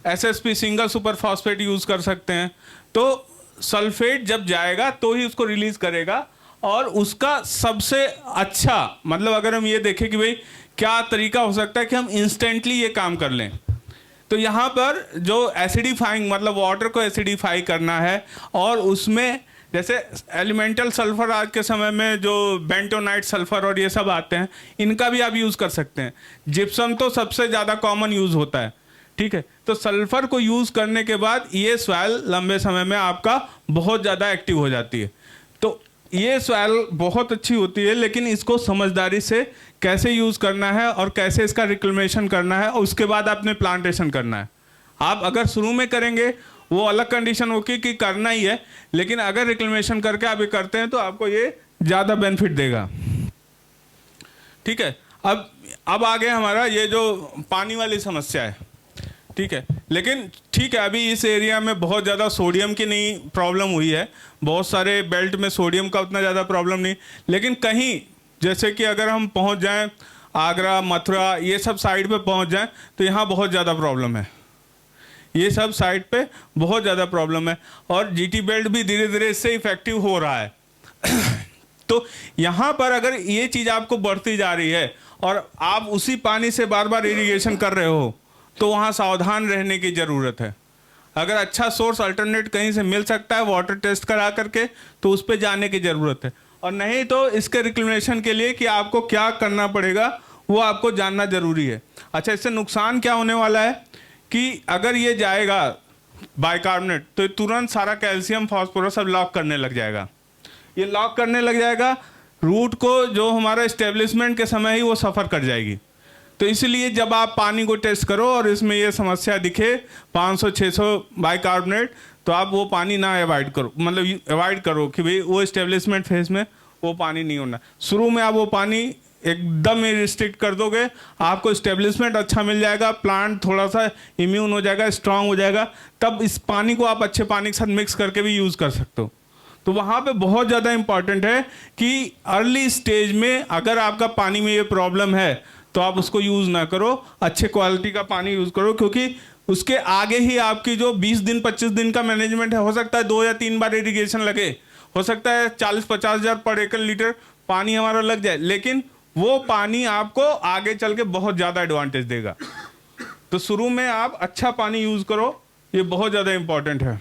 SSP single super phosphate use कर सकते हैं। तो सल्फेट जब जाएगा तो ही उसको रिलीज करेगा। और उसका सबसे अच्छा मतलब अगर हम ये देखें कि भाई क्या तरीका हो सकता है कि हम इंस्टेंटली ये काम कर लें, तो यहाँ पर जो एसिडिफाइंग मतलब वाटर को एसिडिफाई करना है, और उसमें जैसे एलिमेंटल सल्फर आज के समय में जो बेंटोनाइट सल्फर और ये सब आते हैं, इनका भी आप यूज़ कर सकते हैं। जिप्सम तो सबसे ज़्यादा कॉमन यूज़ होता है, ठीक है। तो सल्फर को यूज़ करने के बाद ये सॉइल लंबे समय में आपका बहुत ज़्यादा एक्टिव हो जाती है। तो ये सॉइल बहुत अच्छी होती है, लेकिन इसको समझदारी से कैसे यूज़ करना है और कैसे इसका रिक्लेमेशन करना है, और उसके बाद आपने प्लांटेशन करना है। आप अगर शुरू में करेंगे वो अलग कंडीशन होगी कि करना ही है, लेकिन अगर रिक्लेमेशन करके आप ये करते हैं तो आपको ये ज़्यादा बेनिफिट देगा, ठीक है। अब आगे हमारा ये जो पानी वाली समस्या है, ठीक है। लेकिन ठीक है, अभी इस एरिया में बहुत ज़्यादा सोडियम की नहीं प्रॉब्लम हुई है, बहुत सारे बेल्ट में सोडियम का उतना ज़्यादा प्रॉब्लम नहीं। लेकिन कहीं जैसे कि अगर हम पहुंच जाएं आगरा, मथुरा, ये सब साइड पे पहुंच जाएं तो यहाँ बहुत ज़्यादा प्रॉब्लम है, ये सब साइड पे बहुत ज़्यादा प्रॉब्लम है। और जीटी बेल्ट भी धीरे धीरे इससे इफेक्टिव हो रहा है। तो यहाँ पर अगर ये चीज़ आपको बढ़ती जा रही है और आप उसी पानी से बार बार इरिगेशन कर रहे हो, तो वहाँ सावधान रहने की ज़रूरत है। अगर अच्छा सोर्स अल्टरनेट कहीं से मिल सकता है वाटर टेस्ट करा करके, तो उस पर जाने की ज़रूरत है। और नहीं तो इसके रिक्लेमेशन के लिए कि आपको क्या करना पड़ेगा वो आपको जानना ज़रूरी है। अच्छा, इससे नुकसान क्या होने वाला है कि अगर ये जाएगा बाइकार्बोनेट तो तुरंत सारा कैल्शियम फास्फोरस सब लॉक करने लग जाएगा। ये लॉक करने लग जाएगा, रूट को जो हमारा इस्टेब्लिशमेंट के समय ही वो सफ़र कर जाएगी। तो इसलिए जब आप पानी को टेस्ट करो और इसमें ये समस्या दिखे 500-600 बाइकार्बोनेट, तो आप वो पानी ना अवॉइड करो, मतलब अवॉइड करो कि भाई वो इस्टेब्लिशमेंट फेज में वो पानी नहीं होना। शुरू में आप वो पानी एकदम ही रिस्ट्रिक्ट कर दोगे, आपको इस्टेब्लिशमेंट अच्छा मिल जाएगा, प्लांट थोड़ा सा इम्यून हो जाएगा, स्ट्रांग हो जाएगा, तब इस पानी को आप अच्छे पानी के साथ मिक्स करके भी यूज़ कर सकते हो। तो वहाँ पे बहुत ज़्यादा इम्पॉर्टेंट है कि अर्ली स्टेज में अगर आपका पानी में ये प्रॉब्लम है तो आप उसको यूज़ ना करो, अच्छे क्वालिटी का पानी यूज़ करो, क्योंकि उसके आगे ही आपकी जो 20 दिन 25 दिन का मैनेजमेंट है, हो सकता है 2 या 3 बार इरिगेशन लगे, हो सकता है 40-50 हज़ार पर एकड़ लीटर पानी हमारा लग जाए, लेकिन वो पानी आपको आगे चल के बहुत ज़्यादा एडवांटेज देगा। तो शुरू में आप अच्छा पानी यूज़ करो, ये बहुत ज़्यादा इंपॉर्टेंट है।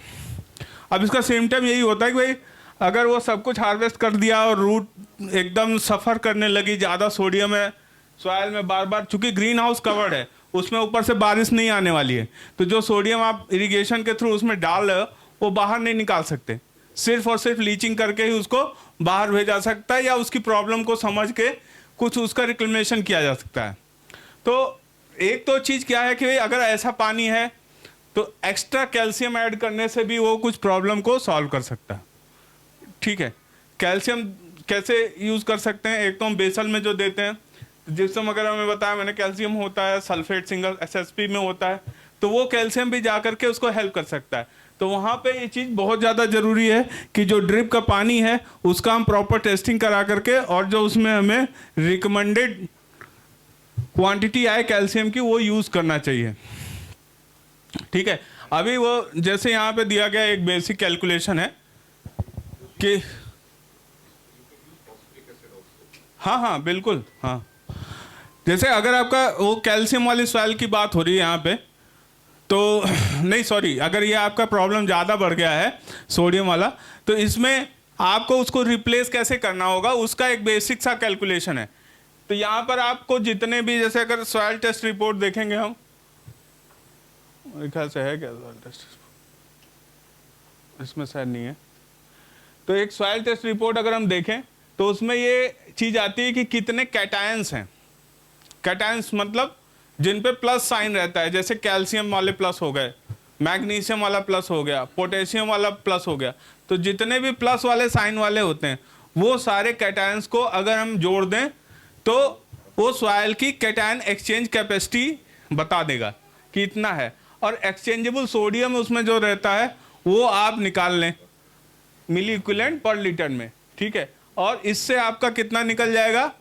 अब इसका सिम्टम यही होता है कि भाई अगर वो सब कुछ हार्वेस्ट कर दिया और रूट एकदम सफ़र करने लगी, ज़्यादा सोडियम है सॉइल में बार बार, चूंकि ग्रीन हाउस कवर्ड है उसमें ऊपर से बारिश नहीं आने वाली है, तो जो सोडियम आप इरिगेशन के थ्रू उसमें डाल रहे हो वो बाहर नहीं निकाल सकते, सिर्फ और सिर्फ लीचिंग करके ही उसको बाहर भेजा सकता है या उसकी प्रॉब्लम को समझ के कुछ उसका रिक्लेमेशन किया जा सकता है। तो एक तो चीज़ क्या है कि भाई अगर ऐसा पानी है तो एक्स्ट्रा कैल्शियम ऐड करने से भी वो कुछ प्रॉब्लम को सॉल्व कर सकता है। ठीक है, कैल्शियम कैसे यूज़ कर सकते हैं? एक तो हम बेसल में जो देते हैं, जिप्सम वगैरह में बताया मैंने, कैल्शियम होता है, सल्फेट सिंगल SSP में होता है, तो वो कैल्शियम भी जा करके उसको हेल्प कर सकता है। तो वहाँ पे ये चीज़ बहुत ज़्यादा ज़रूरी है कि जो ड्रिप का पानी है उसका हम प्रॉपर टेस्टिंग करा करके और जो उसमें हमें रिकमेंडेड क्वांटिटी आए कैल्शियम की वो यूज़ करना चाहिए। ठीक है, अभी वो जैसे यहाँ पे दिया गया एक बेसिक कैलकुलेशन है कि हाँ बिल्कुल, हाँ, जैसे अगर आपका वो कैल्शियम वाली सॉइल की बात हो रही है यहाँ पे, तो नहीं सॉरी, अगर ये आपका प्रॉब्लम ज़्यादा बढ़ गया है सोडियम वाला, तो इसमें आपको उसको रिप्लेस कैसे करना होगा उसका एक बेसिक सा कैलकुलेशन है। तो यहाँ पर आपको जितने भी, जैसे अगर सॉइल टेस्ट रिपोर्ट देखेंगे हम, मेरे ख्याल से है क्या सॉइल टेस्ट, इसमें शायद नहीं है, तो एक सॉइल टेस्ट रिपोर्ट अगर हम देखें तो उसमें ये चीज़ आती है कि कितने कैटायंस हैं। कैटायंस मतलब जिन पे प्लस साइन रहता है, जैसे कैल्शियम वाले प्लस हो गए, मैग्नीशियम वाला प्लस हो गया, पोटेशियम वाला प्लस हो गया, तो जितने भी प्लस वाले साइन वाले होते हैं वो सारे कैटायंस को अगर हम जोड़ दें तो वो सॉइल की कैटायन एक्सचेंज कैपेसिटी बता देगा कि इतना है। और एक्सचेंजेबल सोडियम उसमें जो रहता है वो आप निकाल लें मिली इक्विवेलेंट पर लीटर में। ठीक है, और इससे आपका कितना निकल जाएगा,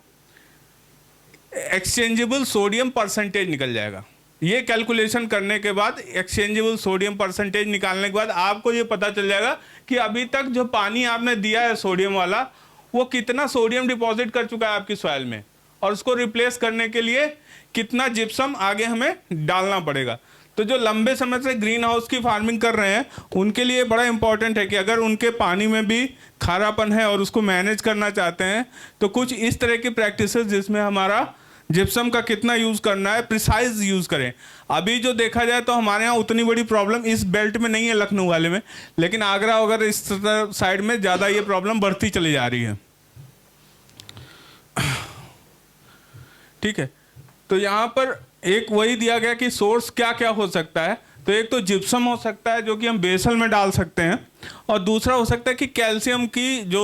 एक्सचेंजेबल सोडियम परसेंटेज निकल जाएगा। ये कैलकुलेशन करने के बाद, एक्सचेंजेबल सोडियम परसेंटेज निकालने के बाद आपको ये पता चल जाएगा कि अभी तक जो पानी आपने दिया है सोडियम वाला, वो कितना सोडियम डिपॉजिट कर चुका है आपकी सॉइल में, और उसको रिप्लेस करने के लिए कितना जिप्सम आगे हमें डालना पड़ेगा। तो जो लंबे समय से ग्रीन हाउस की फार्मिंग कर रहे हैं उनके लिए बड़ा इंपॉर्टेंट है कि अगर उनके पानी में भी खारापन है और उसको मैनेज करना चाहते हैं तो कुछ इस तरह की प्रैक्टिसेस जिसमें हमारा जिप्सम का कितना यूज़ करना है प्रिसाइज यूज़ करें। अभी जो देखा जाए तो हमारे यहाँ उतनी बड़ी प्रॉब्लम इस बेल्ट में नहीं है लखनऊ वाले में, लेकिन आगरा वगैरह इस साइड में ज़्यादा ये प्रॉब्लम बढ़ती चली जा रही है। ठीक है, तो यहाँ पर एक वही दिया गया कि सोर्स क्या क्या हो सकता है। तो एक तो जिप्सम हो सकता है जो कि हम बेसल में डाल सकते हैं, और दूसरा हो सकता है कि कैल्शियम की जो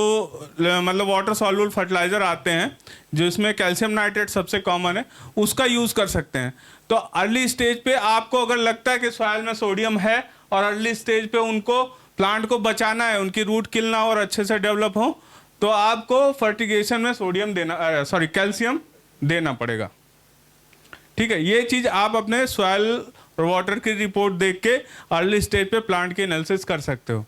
मतलब वाटर सॉल्युबल फर्टिलाइज़र आते हैं जो इसमें कैल्शियम नाइट्रेट सबसे कॉमन है, उसका यूज़ कर सकते हैं। तो अर्ली स्टेज पे आपको अगर लगता है कि सॉइल में सोडियम है और अर्ली स्टेज पे उनको प्लांट को बचाना है, उनकी रूट किल ना हो और अच्छे से डेवलप हो, तो आपको फर्टिगेशन में सोडियम देना कैल्शियम देना पड़ेगा। ठीक है, ये चीज़ आप अपने सॉइल और वाटर की रिपोर्ट देख के अर्ली स्टेज पे प्लांट की एनालिसिस कर सकते हो।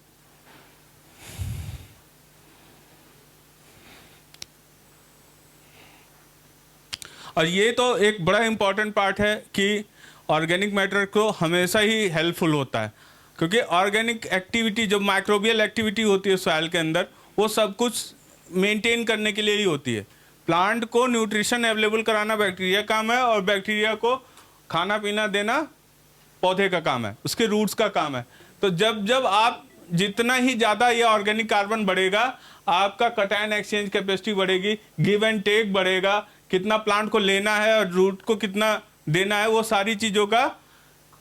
और ये तो एक बड़ा इंपॉर्टेंट पार्ट है कि ऑर्गेनिक मैटर को हमेशा ही हेल्पफुल होता है, क्योंकि ऑर्गेनिक एक्टिविटी जो माइक्रोबियल एक्टिविटी होती है सॉइल के अंदर, वो सब कुछ मेंटेन करने के लिए ही होती है। प्लांट को न्यूट्रिशन अवेलेबल कराना बैक्टीरिया काम है, और बैक्टीरिया को खाना पीना देना पौधे का काम है, उसके रूट्स का काम है। तो जब जब आप जितना ही ज़्यादा ये ऑर्गेनिक कार्बन बढ़ेगा, आपका कटायन एक्सचेंज कैपेसिटी बढ़ेगी, गिव एंड टेक बढ़ेगा, कितना प्लांट को लेना है और रूट को कितना देना है, वो सारी चीज़ों का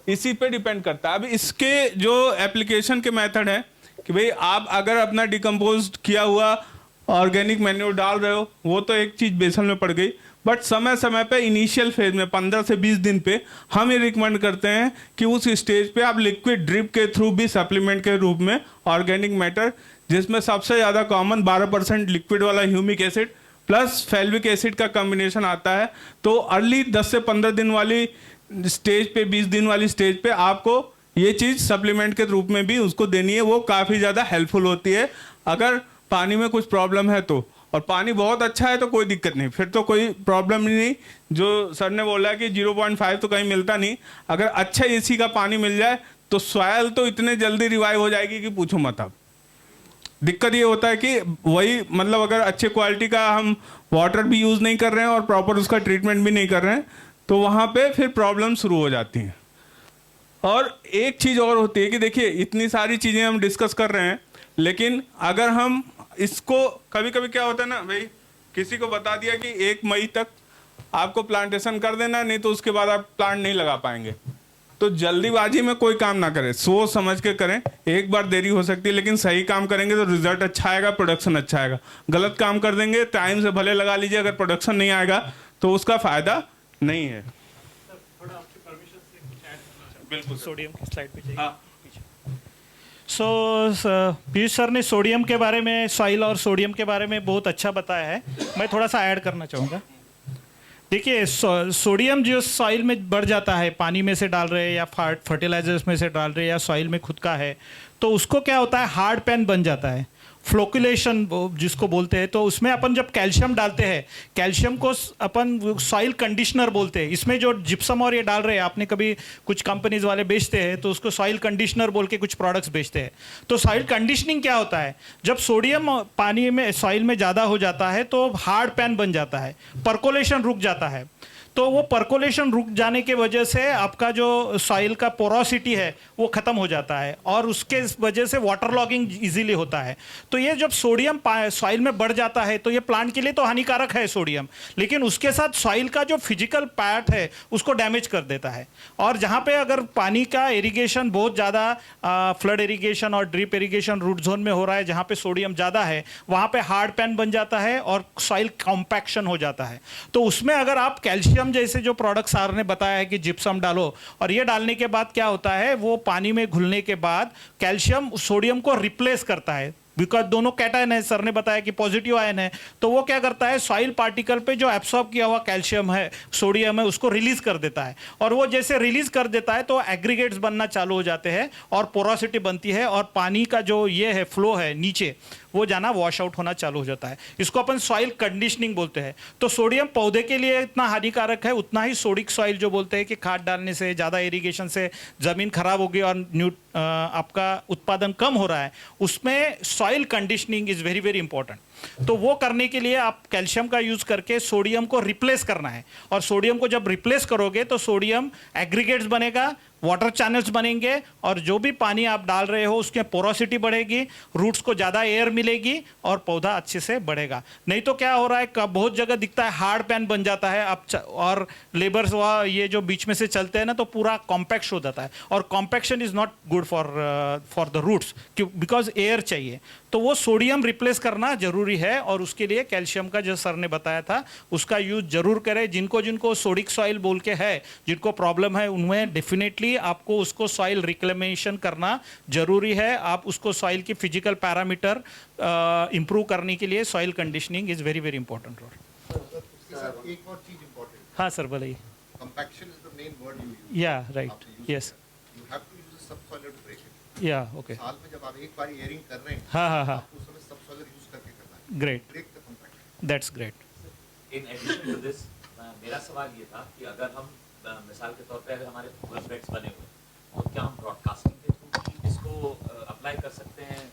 इसी पे डिपेंड करता है। अब इसके जो एप्लीकेशन के मेथड है कि भाई आप अगर अपना डिकम्पोज किया हुआ ऑर्गेनिक मैन्योर डाल रहे हो, वो तो एक चीज़ बेसन में पड़ गई, बट समय समय पे इनिशियल फेज में 15 से 20 दिन पे हम ये रिकमेंड करते हैं कि उस स्टेज पे आप लिक्विड ड्रिप के थ्रू भी सप्लीमेंट के रूप में ऑर्गेनिक मैटर, जिसमें सबसे ज़्यादा कॉमन 12% लिक्विड वाला ह्यूमिक एसिड प्लस फेल्विक एसिड का कॉम्बिनेशन आता है, तो अर्ली 10 से 15 दिन वाली स्टेज पे, 20 दिन वाली स्टेज पे आपको ये चीज़ सप्लीमेंट के रूप में भी उसको देनी है। वो काफ़ी ज़्यादा हेल्पफुल होती है अगर पानी में कुछ प्रॉब्लम है तो, और पानी बहुत अच्छा है तो कोई दिक्कत नहीं, फिर तो कोई प्रॉब्लम ही नहीं। जो सर ने बोला कि 0.5 तो कहीं मिलता नहीं, अगर अच्छा एसी का पानी मिल जाए तो सॉयल तो इतने जल्दी रिवाइव हो जाएगी कि पूछो मत आप। दिक्कत ये होता है कि वही मतलब अगर अच्छे क्वालिटी का हम वाटर भी यूज़ नहीं कर रहे हैं और प्रॉपर उसका ट्रीटमेंट भी नहीं कर रहे हैं, तो वहाँ पे फिर प्रॉब्लम शुरू हो जाती हैं। और एक चीज़ और होती है कि देखिए इतनी सारी चीज़ें हम डिस्कस कर रहे हैं, लेकिन अगर हम इसको कभी कभी क्या होता है ना भाई, किसी को बता दिया कि 1 मई तक आपको प्लांटेशन कर देना, नहीं तो उसके बाद आप प्लांट नहीं लगा पाएंगे, तो जल्दीबाजी में कोई काम ना करें, सोच समझ के करें। एक बार देरी हो सकती है, लेकिन सही काम करेंगे तो रिजल्ट अच्छा आएगा, प्रोडक्शन अच्छा आएगा। गलत काम कर देंगे, टाइम से भले लगा लीजिए, अगर प्रोडक्शन नहीं आएगा तो उसका फायदा नहीं है। थोड़ा आपकी परमिशन से कुछ ऐड करना चाहूँ। बिल्कुल सोडियम की स्लाइड पे जाइए। हाँ। सो पीयूष सर ने सोडियम के बारे में, सॉइल और सोडियम के बारे में बहुत अच्छा बताया है। मैं थोड़ा सा ऐड करना चाहूँगा। देखिए सोडियम जो सॉइल में बढ़ जाता है, पानी में से डाल रहे हैं या फर्टिलाइजर्स में से डाल रहे हैं या सॉइल में खुद का है, तो उसको क्या होता है, हार्ड पैन बन जाता है, फ्लोकुलेशन जिसको बोलते हैं। तो उसमें अपन जब कैल्शियम डालते हैं, कैल्शियम को अपन सॉइल कंडीशनर बोलते हैं। इसमें जो जिप्सम और ये डाल रहे हैं, आपने कभी कुछ कंपनीज वाले बेचते हैं तो उसको सॉइल कंडीशनर बोल के कुछ प्रोडक्ट्स बेचते हैं। तो सॉइल कंडीशनिंग क्या होता है, जब सोडियम पानी में सॉइल में ज़्यादा हो जाता है तो हार्ड पैन बन जाता है, पर्कोलेशन रुक जाता है। तो वो पर्कोलेशन रुक जाने के वजह से आपका जो सॉइल का पोरोसिटी है वो ख़त्म हो जाता है, और उसके वजह से वाटर लॉगिंग इजीली होता है। तो ये जब सोडियम सॉइल में बढ़ जाता है तो ये प्लांट के लिए तो हानिकारक है सोडियम, लेकिन उसके साथ सॉइल का जो फिजिकल पार्ट है उसको डैमेज कर देता है। और जहाँ पे अगर पानी का इरिगेशन बहुत ज़्यादा फ्लड इरिगेशन और ड्रिप इरिगेशन रूट जोन में हो रहा है, जहाँ पे सोडियम ज़्यादा है, वहाँ पे हार्ड पैन बन जाता है और सॉइल कॉम्पैक्शन हो जाता है। तो उसमें अगर आप कैल्शियम जैसे जो प्रोडक्ट सर ने बताया है कि जिप्सम डालो, और ये डालने के बाद क्या होता है, वो पानी में घुलने के बाद कैल्शियम सोडियम को रिप्लेस करता है, बिकॉज दोनों कैटायन है, सर ने बताया कि पॉजिटिव आयन है। तो वो क्या करता है, सॉइल पार्टिकल पे जो एब्सॉर्ब किया हुआ कैल्शियम है, सोडियम है, उसको रिलीज कर देता है। और वो जैसे रिलीज कर देता है तो एग्रीगेट्स बनना चालू हो जाते हैं और पोरोसिटी बनती है, और पानी का जो ये है फ्लो है नीचे, वो जाना वॉश आउट होना चालू हो जाता है। इसको अपन सॉइल कंडीशनिंग बोलते हैं। तो सोडियम पौधे के लिए इतना हानिकारक है, उतना ही सोडिक सॉइल जो बोलते हैं कि खाद डालने से, ज़्यादा इरिगेशन से ज़मीन खराब होगी और आपका उत्पादन कम हो रहा है, उसमें soil conditioning is very very important. तो वो करने के लिए आप कैल्शियम का यूज़ करके सोडियम को रिप्लेस करना है, और सोडियम को जब रिप्लेस करोगे तो सोडियम एग्रीगेट्स बनेगा, वाटर चैनल्स बनेंगे, और जो भी पानी आप डाल रहे हो उसके पोरोसिटी बढ़ेगी, रूट्स को ज़्यादा एयर मिलेगी और पौधा अच्छे से बढ़ेगा। नहीं तो क्या हो रहा है, बहुत जगह दिखता है हार्ड पैन बन जाता है अब, और लेबर्स वह ये जो बीच में से चलते हैं ना तो पूरा कॉम्पैक्ट हो जाता है, और compaction is not good for the roots, because air चाहिए। तो वो सोडियम रिप्लेस करना जरूरी है, और उसके लिए कैल्शियम का जो सर ने बताया था उसका यूज जरूर करें। जिनको जिनको सोडिक सॉइल बोल के है, जिनको प्रॉब्लम है, उनमें डेफिनेटली आपको उसको सॉइल रिक्लेमेशन करना जरूरी है। आप उसको सॉइल की फिजिकल पैरामीटर इंप्रूव करने के लिए soil conditioning is very very important role. एक और चीज इंपॉर्टेंट, हाँ सर बोलिए। Compaction is the main word you use. Yeah right, yes, you have to use subsoiler to break it. Yeah okay, साल में जब आप एक बार एयरिंग कर रहे हैं, हाँ हाँ हाँ, आपको उस समय सबसॉइलर यूज करके करना है। Great, break the compaction. That's great. In addition to this, मेरा सवाल ये था कि अगर हम मिसाल के तौर पे अगर हमारे वेबसाइट्स बने हुए, तो क्या हम ब्रॉडकास्टिंग के थ्रू भी इस अप्लाई कर सकते हैं?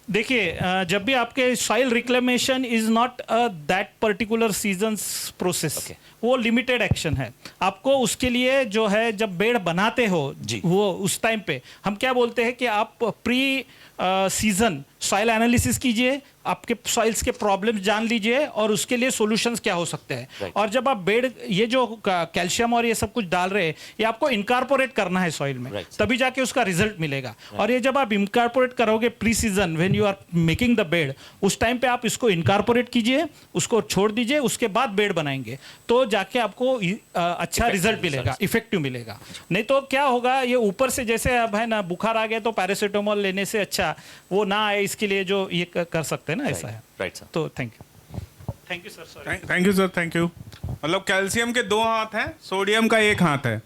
देखिए जब भी आपके soil reclamation is not that particular seasons process, वो लिमिटेड एक्शन है। आपको उसके लिए जो है जब बेड़ बनाते हो वो उस टाइम पे हम क्या बोलते हैं कि आप प्री सीजन सॉइल एनालिसिस कीजिए, आपके सॉइल्स के प्रॉब्लम्स जान लीजिए और उसके लिए सॉल्यूशंस क्या हो सकते हैं। और जब आप बेड़ ये जो कैल्शियम और ये सब कुछ डाल रहे हैं ये आपको इनकॉर्पोरेट करना है सॉइल में, तभी जाके उसका रिजल्ट मिलेगा। और ये जब आप इनकॉर्पोरेट करोगे pre season when you are making the bed, उस टाइम पे आप इसको इनकॉर्पोरेट कीजिए, उसको छोड़ दीजिए, उसके बाद बेड बनाएंगे तो जाके आपको अच्छा रिजल्ट मिलेगा, इफेक्टिव मिलेगा। नहीं तो क्या होगा, ये ऊपर से जैसे अब है ना बुखार आ गया तो पैरासीटामोल लेने से अच्छा वो ना आए, इसके लिए जो ये कर सकते हैं ना, ऐसा है। Right sir. तो thank you sir. Sorry, thank you sir, thank you. मतलब कैल्शियम के 2 हाथ हैं, सोडियम का 1 हाथ है।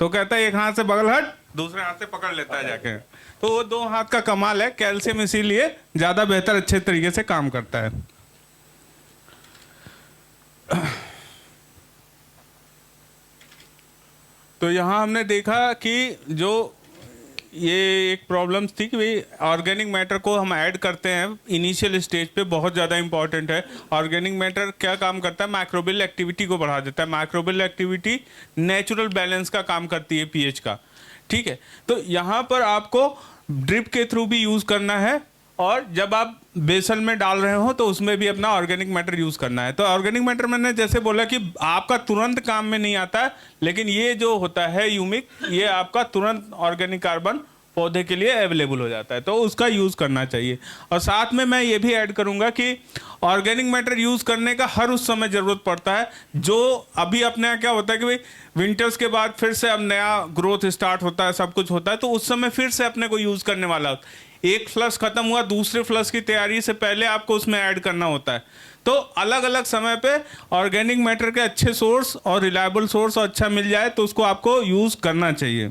तो कहता है एक हाथ से बगल हट, दूसरे हाथ से पकड़ लेता है जाके। तो वो 2 हाथ का कमाल है कैल्शियम, इसीलिए ज्यादा बेहतर अच्छे तरीके से काम करता है। तो यहाँ हमने देखा कि जो ये एक प्रॉब्लम थी कि भाई ऑर्गेनिक मैटर को हम ऐड करते हैं इनिशियल स्टेज पे, बहुत ज़्यादा इंपॉर्टेंट है। ऑर्गेनिक मैटर क्या काम करता है, माइक्रोबियल एक्टिविटी को बढ़ा देता है। माइक्रोबियल एक्टिविटी नेचुरल बैलेंस का काम करती है पीएच का, ठीक है। तो यहाँ पर आपको ड्रिप के थ्रू भी यूज़ करना है, और जब आप बेसन में डाल रहे हो तो उसमें भी अपना ऑर्गेनिक मैटर यूज़ करना है। तो ऑर्गेनिक मैटर मैंने जैसे बोला कि आपका तुरंत काम में नहीं आता है, लेकिन ये जो होता है ह्यूमिक, ये आपका तुरंत ऑर्गेनिक कार्बन पौधे के लिए अवेलेबल हो जाता है, तो उसका यूज़ करना चाहिए। और साथ में मैं ये भी ऐड करूँगा कि ऑर्गेनिक मैटर यूज़ करने का हर उस समय ज़रूरत पड़ता है जो अभी अपने यहाँ क्या होता है कि भाई विंटर्स के बाद फिर से अब नया ग्रोथ स्टार्ट होता है, सब कुछ होता है, तो उस समय फिर से अपने को यूज़ करने वाला होता है। एक फ्लश खत्म हुआ, दूसरे फ्लश की तैयारी से पहले आपको उसमें ऐड करना होता है। तो अलग अलग समय पे ऑर्गेनिक मैटर के अच्छे सोर्स और रिलायबल सोर्स और अच्छा मिल जाए तो उसको आपको यूज़ करना चाहिए।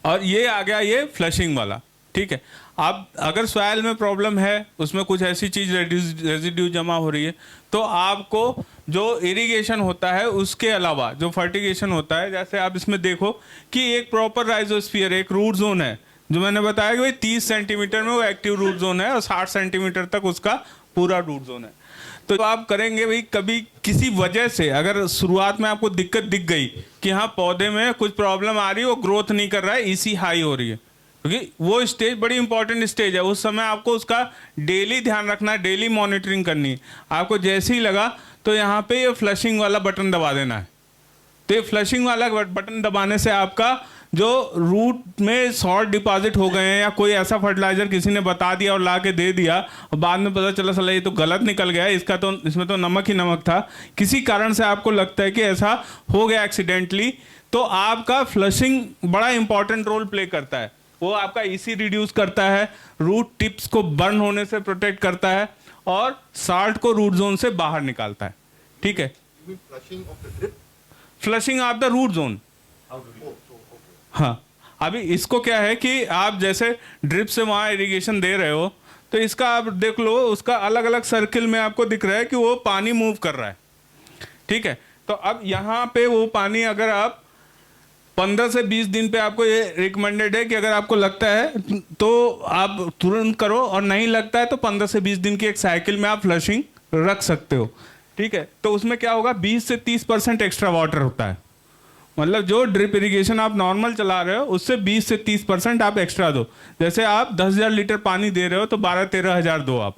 और ये आ गया ये फ्लशिंग वाला, ठीक है। अब अगर सॉइल में प्रॉब्लम है, उसमें कुछ ऐसी चीज़ रेजिड्यू जमा हो रही है, तो आपको जो इरिगेशन होता है उसके अलावा जो फर्टिगेशन होता है, जैसे आप इसमें देखो कि एक प्रॉपर राइजोस्फीयर, एक रूट जोन है, जो मैंने बताया कि भाई 30 सेंटीमीटर में वो एक्टिव रूट जोन है और 60 सेंटीमीटर तक उसका पूरा रूट जोन है। तो आप करेंगे भाई, कभी किसी वजह से अगर शुरुआत में आपको दिक्कत दिख गई कि हाँ पौधे में कुछ प्रॉब्लम आ रही है, वो ग्रोथ नहीं कर रहा है, ईसी हाई हो रही है, क्योंकि वो स्टेज बड़ी इंपॉर्टेंट स्टेज है। उस समय आपको उसका डेली ध्यान रखना है, डेली मॉनिटरिंग करनी है। आपको जैसे ही लगा तो यहाँ पे ये फ्लशिंग वाला बटन दबा देना है। तो ये फ्लशिंग वाला बटन दबाने से आपका जो रूट में सॉल्ट डिपॉजिट हो गए हैं या कोई ऐसा फर्टिलाइजर किसी ने बता दिया और ला के दे दिया और बाद में पता चला साला ये तो गलत निकल गया, इसका तो इसमें तो नमक ही नमक था, किसी कारण से आपको लगता है कि ऐसा हो गया एक्सीडेंटली, तो आपका फ्लशिंग बड़ा इंपॉर्टेंट रोल प्ले करता है। वो आपका ईसी रिड्यूस करता है, रूट टिप्स को बर्न होने से प्रोटेक्ट करता है और साल्ट को रूट जोन से बाहर निकालता है, ठीक है। Flushing of the root zone, हाँ। अभी इसको क्या है कि आप जैसे ड्रिप से वहाँ इरिगेशन दे रहे हो, तो इसका आप देख लो, उसका अलग अलग सर्किल में आपको दिख रहा है कि वो पानी मूव कर रहा है, ठीक है। तो अब यहाँ पे वो पानी अगर आप 15 से 20 दिन पे आपको ये रिकमेंडेड है कि अगर आपको लगता है तो आप तुरंत करो, और नहीं लगता है तो 15 से 20 दिन की एक साइकिल में आप फ्लशिंग रख सकते हो, ठीक है। तो उसमें क्या होगा, 20 से 30% एक्स्ट्रा वाटर होता है। मतलब जो ड्रिप इरिगेशन आप नॉर्मल चला रहे हो उससे 20 से 30% आप एक्स्ट्रा दो। जैसे आप 10,000 लीटर पानी दे रहे हो तो 12-13 हज़ार दो आप,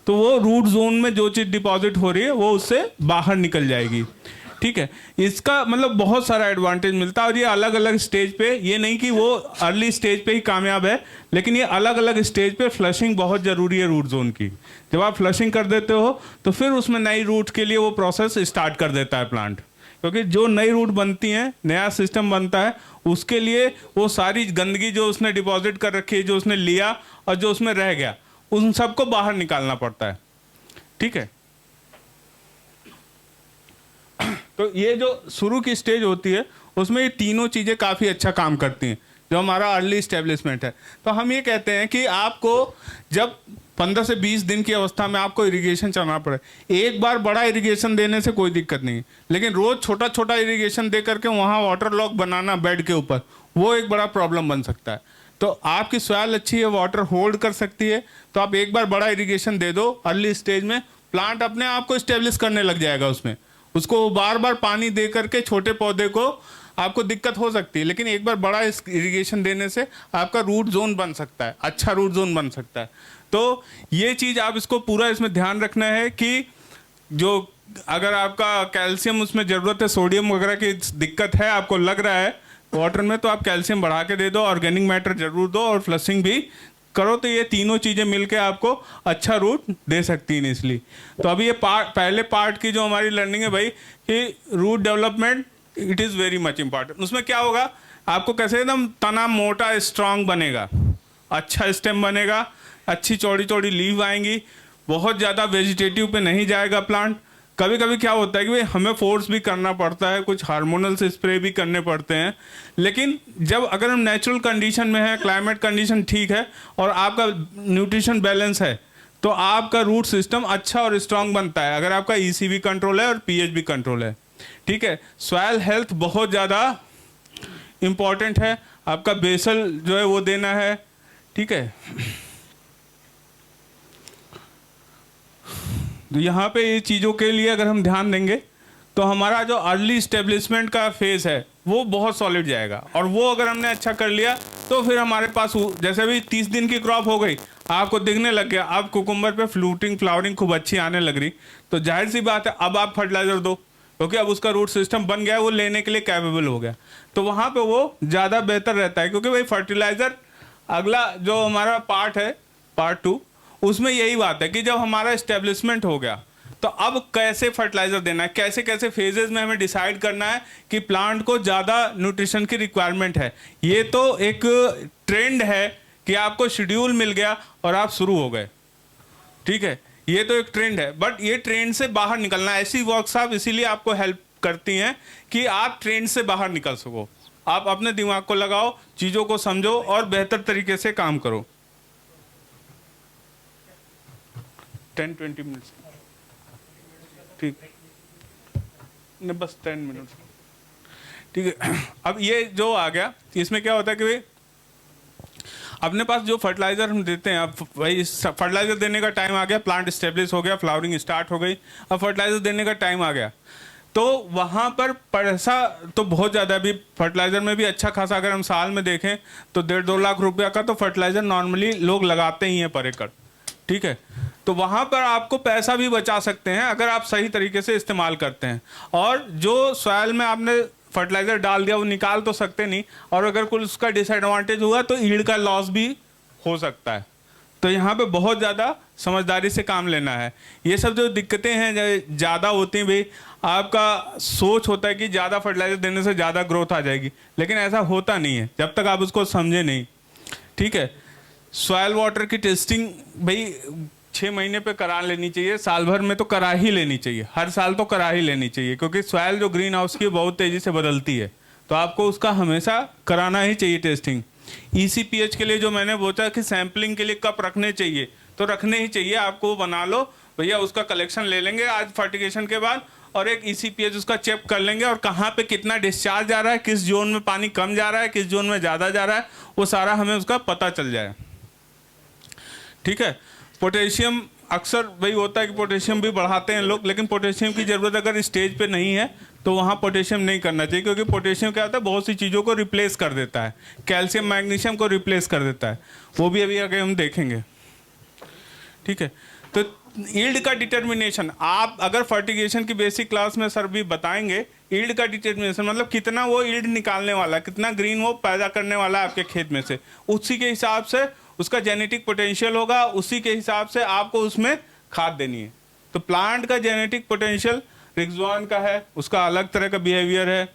तो वो रूट जोन में जो चीज़ डिपॉजिट हो रही है वो उससे बाहर निकल जाएगी, ठीक है। इसका मतलब बहुत सारा एडवांटेज मिलता है। और ये अलग अलग स्टेज पे, ये नहीं कि वो अर्ली स्टेज पे ही कामयाब है, लेकिन ये अलग अलग स्टेज पे फ्लशिंग बहुत ज़रूरी है रूट जोन की। जब आप फ्लशिंग कर देते हो तो फिर उसमें नई रूट के लिए वो प्रोसेस स्टार्ट कर देता है प्लांट, क्योंकि जो नई रूट बनती हैं, नया सिस्टम बनता है, उसके लिए वो सारी गंदगी जो उसने डिपॉजिट कर रखी है, जो उसने लिया और जो उसमें रह गया, उन सबको बाहर निकालना पड़ता है, ठीक है। तो ये जो शुरू की स्टेज होती है उसमें ये तीनों चीज़ें काफ़ी अच्छा काम करती हैं, जो हमारा अर्ली इस्टेब्लिशमेंट है। तो हम ये कहते हैं कि आपको जब 15 से 20 दिन की अवस्था में आपको इरिगेशन चलाना पड़े, एक बार बड़ा इरिगेशन देने से कोई दिक्कत नहीं, लेकिन रोज़ छोटा छोटा इरिगेशन दे करके वहाँ वाटर लॉक बनाना बेड के ऊपर, वो एक बड़ा प्रॉब्लम बन सकता है। तो आपकी सॉइल अच्छी है, वाटर होल्ड कर सकती है, तो आप एक बार बड़ा इरिगेशन दे दो अर्ली स्टेज में, प्लांट अपने आप को स्टेब्लिश करने लग जाएगा उसमें। उसको बार बार पानी दे करके छोटे पौधे को आपको दिक्कत हो सकती है, लेकिन एक बार बड़ा इरिगेशन देने से आपका रूट जोन बन सकता है, अच्छा रूट जोन बन सकता है। तो ये चीज़ आप इसको पूरा इसमें ध्यान रखना है कि जो अगर आपका कैल्शियम उसमें ज़रूरत है, सोडियम वगैरह की दिक्कत है, आपको लग रहा है वाटर में, तो आप कैल्शियम बढ़ा के दे दो, ऑर्गेनिक मैटर जरूर दो और फ्लशिंग भी करो। तो ये तीनों चीज़ें मिलके आपको अच्छा रूट दे सकती हैं इसलिए। तो अभी ये पहले पार्ट की जो हमारी लर्निंग है भाई कि root development it is very much important. उसमें क्या होगा, आपको कैसे एकदम तना मोटा स्ट्रांग बनेगा, अच्छा स्टेम बनेगा, अच्छी चौड़ी चौड़ी लीव आएंगी, बहुत ज़्यादा वेजिटेटिव पे नहीं जाएगा प्लांट। कभी कभी क्या होता है कि भाई हमें फोर्स भी करना पड़ता है, कुछ हार्मोनल से स्प्रे भी करने पड़ते हैं, लेकिन जब अगर हम नेचुरल कंडीशन में है, क्लाइमेट कंडीशन ठीक है और आपका न्यूट्रिशन बैलेंस है, तो आपका रूट सिस्टम अच्छा और स्ट्रांग बनता है, अगर आपका EC भी कंट्रोल है और pH भी कंट्रोल है। ठीक है, सॉइल हेल्थ बहुत ज़्यादा इम्पॉर्टेंट है, आपका बेसल जो है वो देना है। ठीक है, तो यहाँ पे ये चीज़ों के लिए अगर हम ध्यान देंगे तो हमारा जो अर्ली स्टेब्लिशमेंट का फेज़ है वो बहुत सॉलिड जाएगा, और वो अगर हमने अच्छा कर लिया तो फिर हमारे पास जैसे अभी 30 दिन की क्रॉप हो गई, आपको दिखने लग गया, अब कुकुम्बर पे फ्लावरिंग खूब अच्छी आने लग रही, तो जाहिर सी बात है अब आप फर्टिलाइज़र दो, क्योंकि अब उसका रूट सिस्टम बन गया है, वो लेने के लिए कैपेबल हो गया। तो वहाँ पे वो ज़्यादा बेहतर रहता है, क्योंकि भाई फर्टिलाइज़र अगला जो हमारा पार्ट है, पार्ट 2, उसमें यही बात है कि जब हमारा इस्टेब्लिशमेंट हो गया तो अब कैसे फर्टिलाइज़र देना है, कैसे कैसे फेजेस में हमें डिसाइड करना है कि प्लांट को ज़्यादा न्यूट्रिशन की रिक्वायरमेंट है। ये तो एक ट्रेंड है कि आपको शेड्यूल मिल गया और आप शुरू हो गए। ठीक है, ये तो एक ट्रेंड है, बट ये ट्रेंड से बाहर निकलना, ऐसी वर्कशॉप इसीलिए आपको हेल्प करती हैं कि आप ट्रेंड से बाहर निकल सको, आप अपने दिमाग को लगाओ, चीज़ों को समझो और बेहतर तरीके से काम करो। 10-20 मिनट्स, ठीक नहीं, बस 10 मिनट। ठीक है, अब ये जो आ गया, इसमें क्या होता है कि भाई अपने पास जो फर्टिलाइज़र हम देते हैं, अब भाई फर्टिलाइज़र देने का टाइम आ गया, प्लांट स्टेब्लिश हो गया, फ्लावरिंग स्टार्ट हो गई, अब फर्टिलाइज़र देने का टाइम आ गया, तो वहाँ पर पैसा तो बहुत ज़्यादा, अभी फर्टिलाइज़र में भी अच्छा खासा अगर हम साल में देखें तो 1.5-2 लाख रुपया का तो फर्टिलाइज़र नॉर्मली लोग लगाते ही हैं पर एकड़। ठीक है, तो वहाँ पर आपको पैसा भी बचा सकते हैं अगर आप सही तरीके से इस्तेमाल करते हैं, और जो सॉइल में आपने फर्टिलाइज़र डाल दिया वो निकाल तो सकते नहीं, और अगर कुछ उसका डिसएडवांटेज हुआ तो ईल्ड का लॉस भी हो सकता है। तो यहाँ पे बहुत ज़्यादा समझदारी से काम लेना है। ये सब जो दिक्कतें हैं ज़्यादा होती हैं, भाई आपका सोच होता है कि ज़्यादा फर्टिलाइज़र देने से ज़्यादा ग्रोथ आ जाएगी, लेकिन ऐसा होता नहीं है जब तक आप उसको समझे नहीं। ठीक है, सॉयल वाटर की टेस्टिंग भाई 6 महीने पे करा लेनी चाहिए, साल भर में तो करा ही लेनी चाहिए, हर साल तो करा ही लेनी चाहिए, क्योंकि सॉयल जो ग्रीन हाउस की बहुत तेज़ी से बदलती है, तो आपको उसका हमेशा कराना ही चाहिए टेस्टिंग। ECPH के लिए जो मैंने बोला कि सैम्पलिंग के लिए कप रखने चाहिए, तो रखने ही चाहिए, आपको बना लो भैया, उसका कलेक्शन ले लेंगे आज फर्टिगेशन के बाद, और एक ECPH उसका चेक कर लेंगे, और कहाँ पे कितना डिस्चार्ज जा रहा है, किस जोन में पानी कम जा रहा है, किस जोन में ज़्यादा जा रहा है, वो सारा हमें उसका पता चल जाए। ठीक है, पोटेशियम अक्सर वही होता है कि पोटेशियम भी बढ़ाते हैं लोग, लेकिन पोटेशियम की ज़रूरत अगर स्टेज पे नहीं है तो वहाँ पोटेशियम नहीं करना चाहिए, क्योंकि पोटेशियम क्या होता है, बहुत सी चीज़ों को रिप्लेस कर देता है, कैल्शियम मैग्नीशियम को रिप्लेस कर देता है, वो भी अभी आगे हम देखेंगे। ठीक है, तो यील्ड का डिटर्मिनेशन, आप अगर फर्टिगेशन की बेसिक क्लास में सर भी बताएंगे, यील्ड का डिटर्मिनेशन मतलब कितना वो यील्ड निकालने वाला है, कितना ग्रीन वो पैदा करने वाला है आपके खेत में से, उसी के हिसाब से उसका जेनेटिक पोटेंशियल होगा, उसी के हिसाब से आपको उसमें खाद देनी है। तो प्लांट का जेनेटिक पोटेंशियल रिक्सॉन का है, उसका अलग तरह का बिहेवियर है,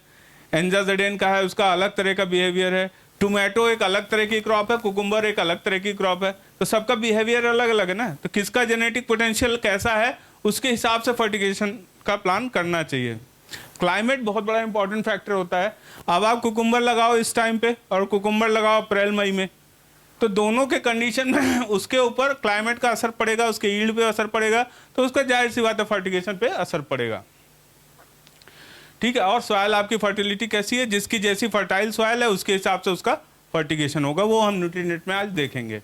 एंजाजेडेन का है, उसका अलग तरह का बिहेवियर है, टोमेटो एक अलग तरह की क्रॉप है, कुकुम्बर एक अलग तरह की क्रॉप है, तो सबका बिहेवियर अलग अलग है ना, तो किसका जेनेटिक पोटेंशियल कैसा है उसके हिसाब से फर्टिगेशन का प्लान करना चाहिए। क्लाइमेट बहुत बड़ा इंपॉर्टेंट फैक्टर होता है। अब आप कुकुम्बर लगाओ इस टाइम पे और कुकुम्बर लगाओ अप्रैल मई में, तो दोनों के कंडीशन में उसके ऊपर क्लाइमेट का असर पड़ेगा, उसके यील्ड पे असर पड़ेगा, तो उसका जाहिर सी बात है फर्टिगेशन पे असर पड़ेगा। ठीक है, और सॉइल आपकी फर्टिलिटी कैसी है, जिसकी जैसी फर्टाइल सॉइल है उसके हिसाब से उसका फर्टिगेशन होगा, वो हम न्यूट्रीनेट में आज देखेंगे।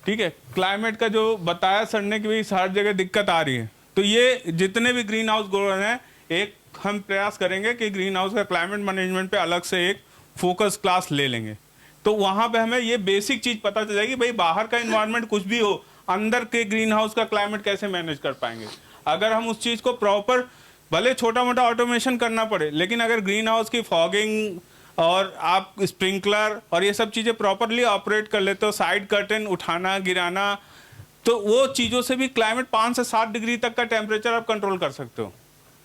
ठीक है, क्लाइमेट का जो बताया सर ने कि भाई हर जगह दिक्कत आ रही है, तो ये जितने भी ग्रीन हाउस ग्रोअर हैं, एक हम प्रयास करेंगे कि ग्रीन हाउस का क्लाइमेट मैनेजमेंट पे अलग से एक फोकस क्लास ले लेंगे। तो वहाँ पे हमें ये बेसिक चीज़ पता चल जाएगी, भाई बाहर का इन्वायरमेंट कुछ भी हो, अंदर के ग्रीन हाउस का क्लाइमेट कैसे मैनेज कर पाएंगे। अगर हम उस चीज़ को प्रॉपर, भले छोटा मोटा ऑटोमेशन करना पड़े, लेकिन अगर ग्रीन हाउस की फॉगिंग और आप स्प्रिंकलर और ये सब चीज़ें प्रॉपरली ऑपरेट कर लेते हो, साइड कर्टेन उठाना गिराना, तो वो चीज़ों से भी क्लाइमेट 5 से 7 डिग्री तक का टेम्परेचर आप कंट्रोल कर सकते हो,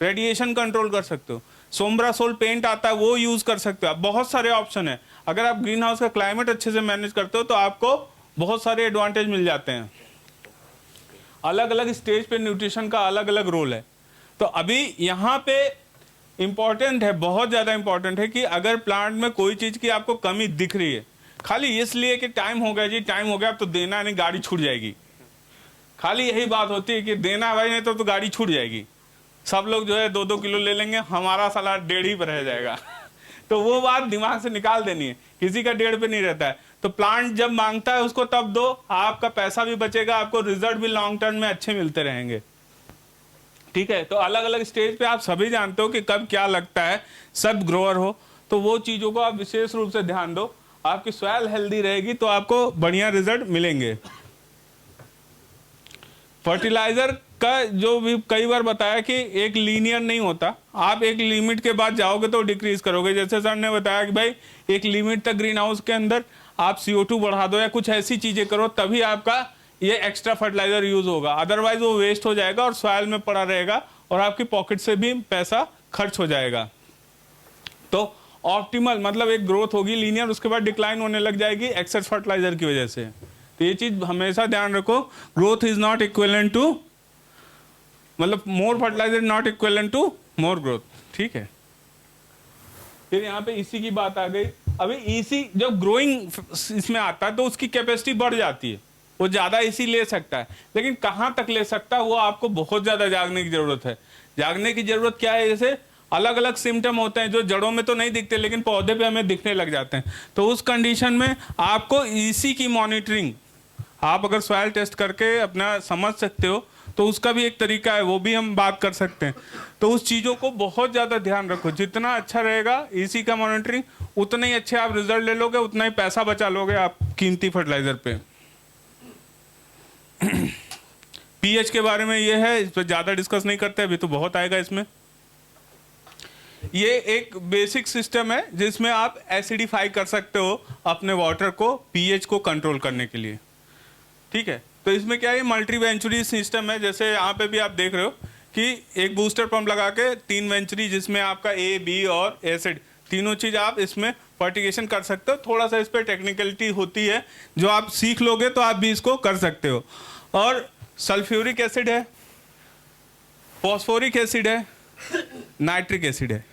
रेडिएशन कंट्रोल कर सकते हो, सोम्ब्रासोल पेंट आता है वो यूज़ कर सकते हो आप, बहुत सारे ऑप्शन है। अगर आप ग्रीन हाउस का क्लाइमेट अच्छे से मैनेज करते हो तो आपको बहुत सारे एडवांटेज मिल जाते हैं। अलग अलग स्टेज पे न्यूट्रिशन का अलग अलग रोल है। तो अभी यहाँ पे इम्पॉर्टेंट है, बहुत ज़्यादा इम्पॉर्टेंट है कि अगर प्लांट में कोई चीज़ की आपको कमी दिख रही है, खाली इसलिए कि टाइम हो गया जी, टाइम हो गया अब तो देना नहीं, गाड़ी छूट जाएगी, खाली यही बात होती है कि देना भाई नहीं तो गाड़ी छूट जाएगी, सब लोग जो है 2-2 किलो ले लेंगे, हमारा साला 1.5 ही पर रह जाएगा तो वो बात दिमाग से निकाल देनी है, किसी का 1.5 पे नहीं रहता है। तो प्लांट जब मांगता है उसको तब दो, आपका पैसा भी बचेगा, आपको रिजल्ट भी लॉन्ग टर्म में अच्छे मिलते रहेंगे। ठीक है, तो अलग अलग स्टेज पे आप सभी जानते हो कि कब क्या लगता है, सब ग्रोअर हो तो वो चीज़ों को आप विशेष रूप से ध्यान दो। आपकी सॉइल हेल्दी रहेगी तो आपको बढ़िया रिजल्ट मिलेंगे। फर्टिलाइजर का जो भी कई बार बताया कि एक लीनियर नहीं होता, आप एक लिमिट के बाद जाओगे तो डिक्रीज करोगे। जैसे सर ने बताया कि भाई एक लिमिट तक ग्रीन हाउस के अंदर आप CO2 बढ़ा दो या कुछ ऐसी चीज़ें करो, तभी आपका ये एक्स्ट्रा फर्टिलाइजर यूज होगा, अदरवाइज वो वेस्ट हो जाएगा और सॉइल में पड़ा रहेगा और आपकी पॉकेट से भी पैसा खर्च हो जाएगा। तो ऑप्टिमल मतलब एक ग्रोथ होगी लीनियर, उसके बाद डिक्लाइन होने लग जाएगी एक्सेस फर्टिलाइजर की वजह से। तो ये चीज हमेशा ध्यान रखो, growth is not equivalent to, मतलब more fertiliser not equivalent to more growth. ठीक है, फिर यहाँ पे इसी की बात आ गई। अभी इसी जब ग्रोइंग इसमें आता है तो उसकी कैपेसिटी बढ़ जाती है, वो ज्यादा इसी ले सकता है, लेकिन कहाँ तक ले सकता है वो आपको बहुत ज्यादा जागने की जरूरत है। जागने की जरूरत क्या है, जैसे अलग अलग सिम्टम होते हैं जो जड़ों में तो नहीं दिखते लेकिन पौधे पे हमें दिखने लग जाते हैं। तो उस कंडीशन में आपको इसी की मॉनिटरिंग आप अगर सॉइल टेस्ट करके अपना समझ सकते हो तो उसका भी एक तरीका है, वो भी हम बात कर सकते हैं। तो उस चीज़ों को बहुत ज़्यादा ध्यान रखो, जितना अच्छा रहेगा इसी का मॉनिटरिंग उतना ही अच्छे आप रिजल्ट ले लोगे, उतना ही पैसा बचा लोगे आप कीमती फर्टिलाइजर पे। पीएच के बारे में ये है, इस पर ज़्यादा डिस्कस नहीं करते, अभी तो बहुत आएगा इसमें। ये एक बेसिक सिस्टम है जिसमें आप एसिडिफाई कर सकते हो अपने वाटर को पीएच को कंट्रोल करने के लिए। ठीक है, तो इसमें क्या है, मल्टी वेंचुरी सिस्टम है। जैसे यहाँ पे भी आप देख रहे हो कि एक बूस्टर पंप लगा के 3 वेंचुरी जिसमें आपका A, B और एसिड तीनों चीज़ आप इसमें फर्टिगेशन कर सकते हो। थोड़ा सा इस पर टेक्निकलिटी होती है, जो आप सीख लोगे तो आप भी इसको कर सकते हो। और सल्फ्यूरिक एसिड है, फॉस्फोरिक एसिड है, नाइट्रिक एसिड है।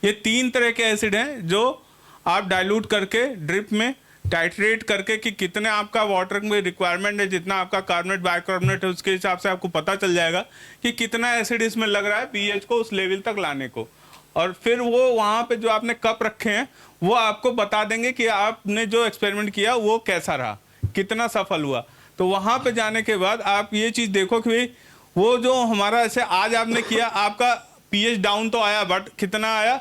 ये 3 तरह के एसिड हैं जो आप डाइल्यूट करके ड्रिप में टाइट्रेट करके कि कितने आपका वाटर में रिक्वायरमेंट है, जितना आपका कार्बोनेट बाइकार्बोनेट है उसके हिसाब से आपको पता चल जाएगा कि कितना एसिड इसमें लग रहा है पीएच को उस लेवल तक लाने को। और फिर वो वहाँ पे जो आपने कप रखे हैं वो आपको बता देंगे कि आपने जो एक्सपेरिमेंट किया वो कैसा रहा, कितना सफल हुआ। तो वहाँ पे जाने के बाद आप ये चीज़ देखो कि भाई वो जो हमारा ऐसे आज आपने किया, आपका पीएच डाउन तो आया बट कितना आया,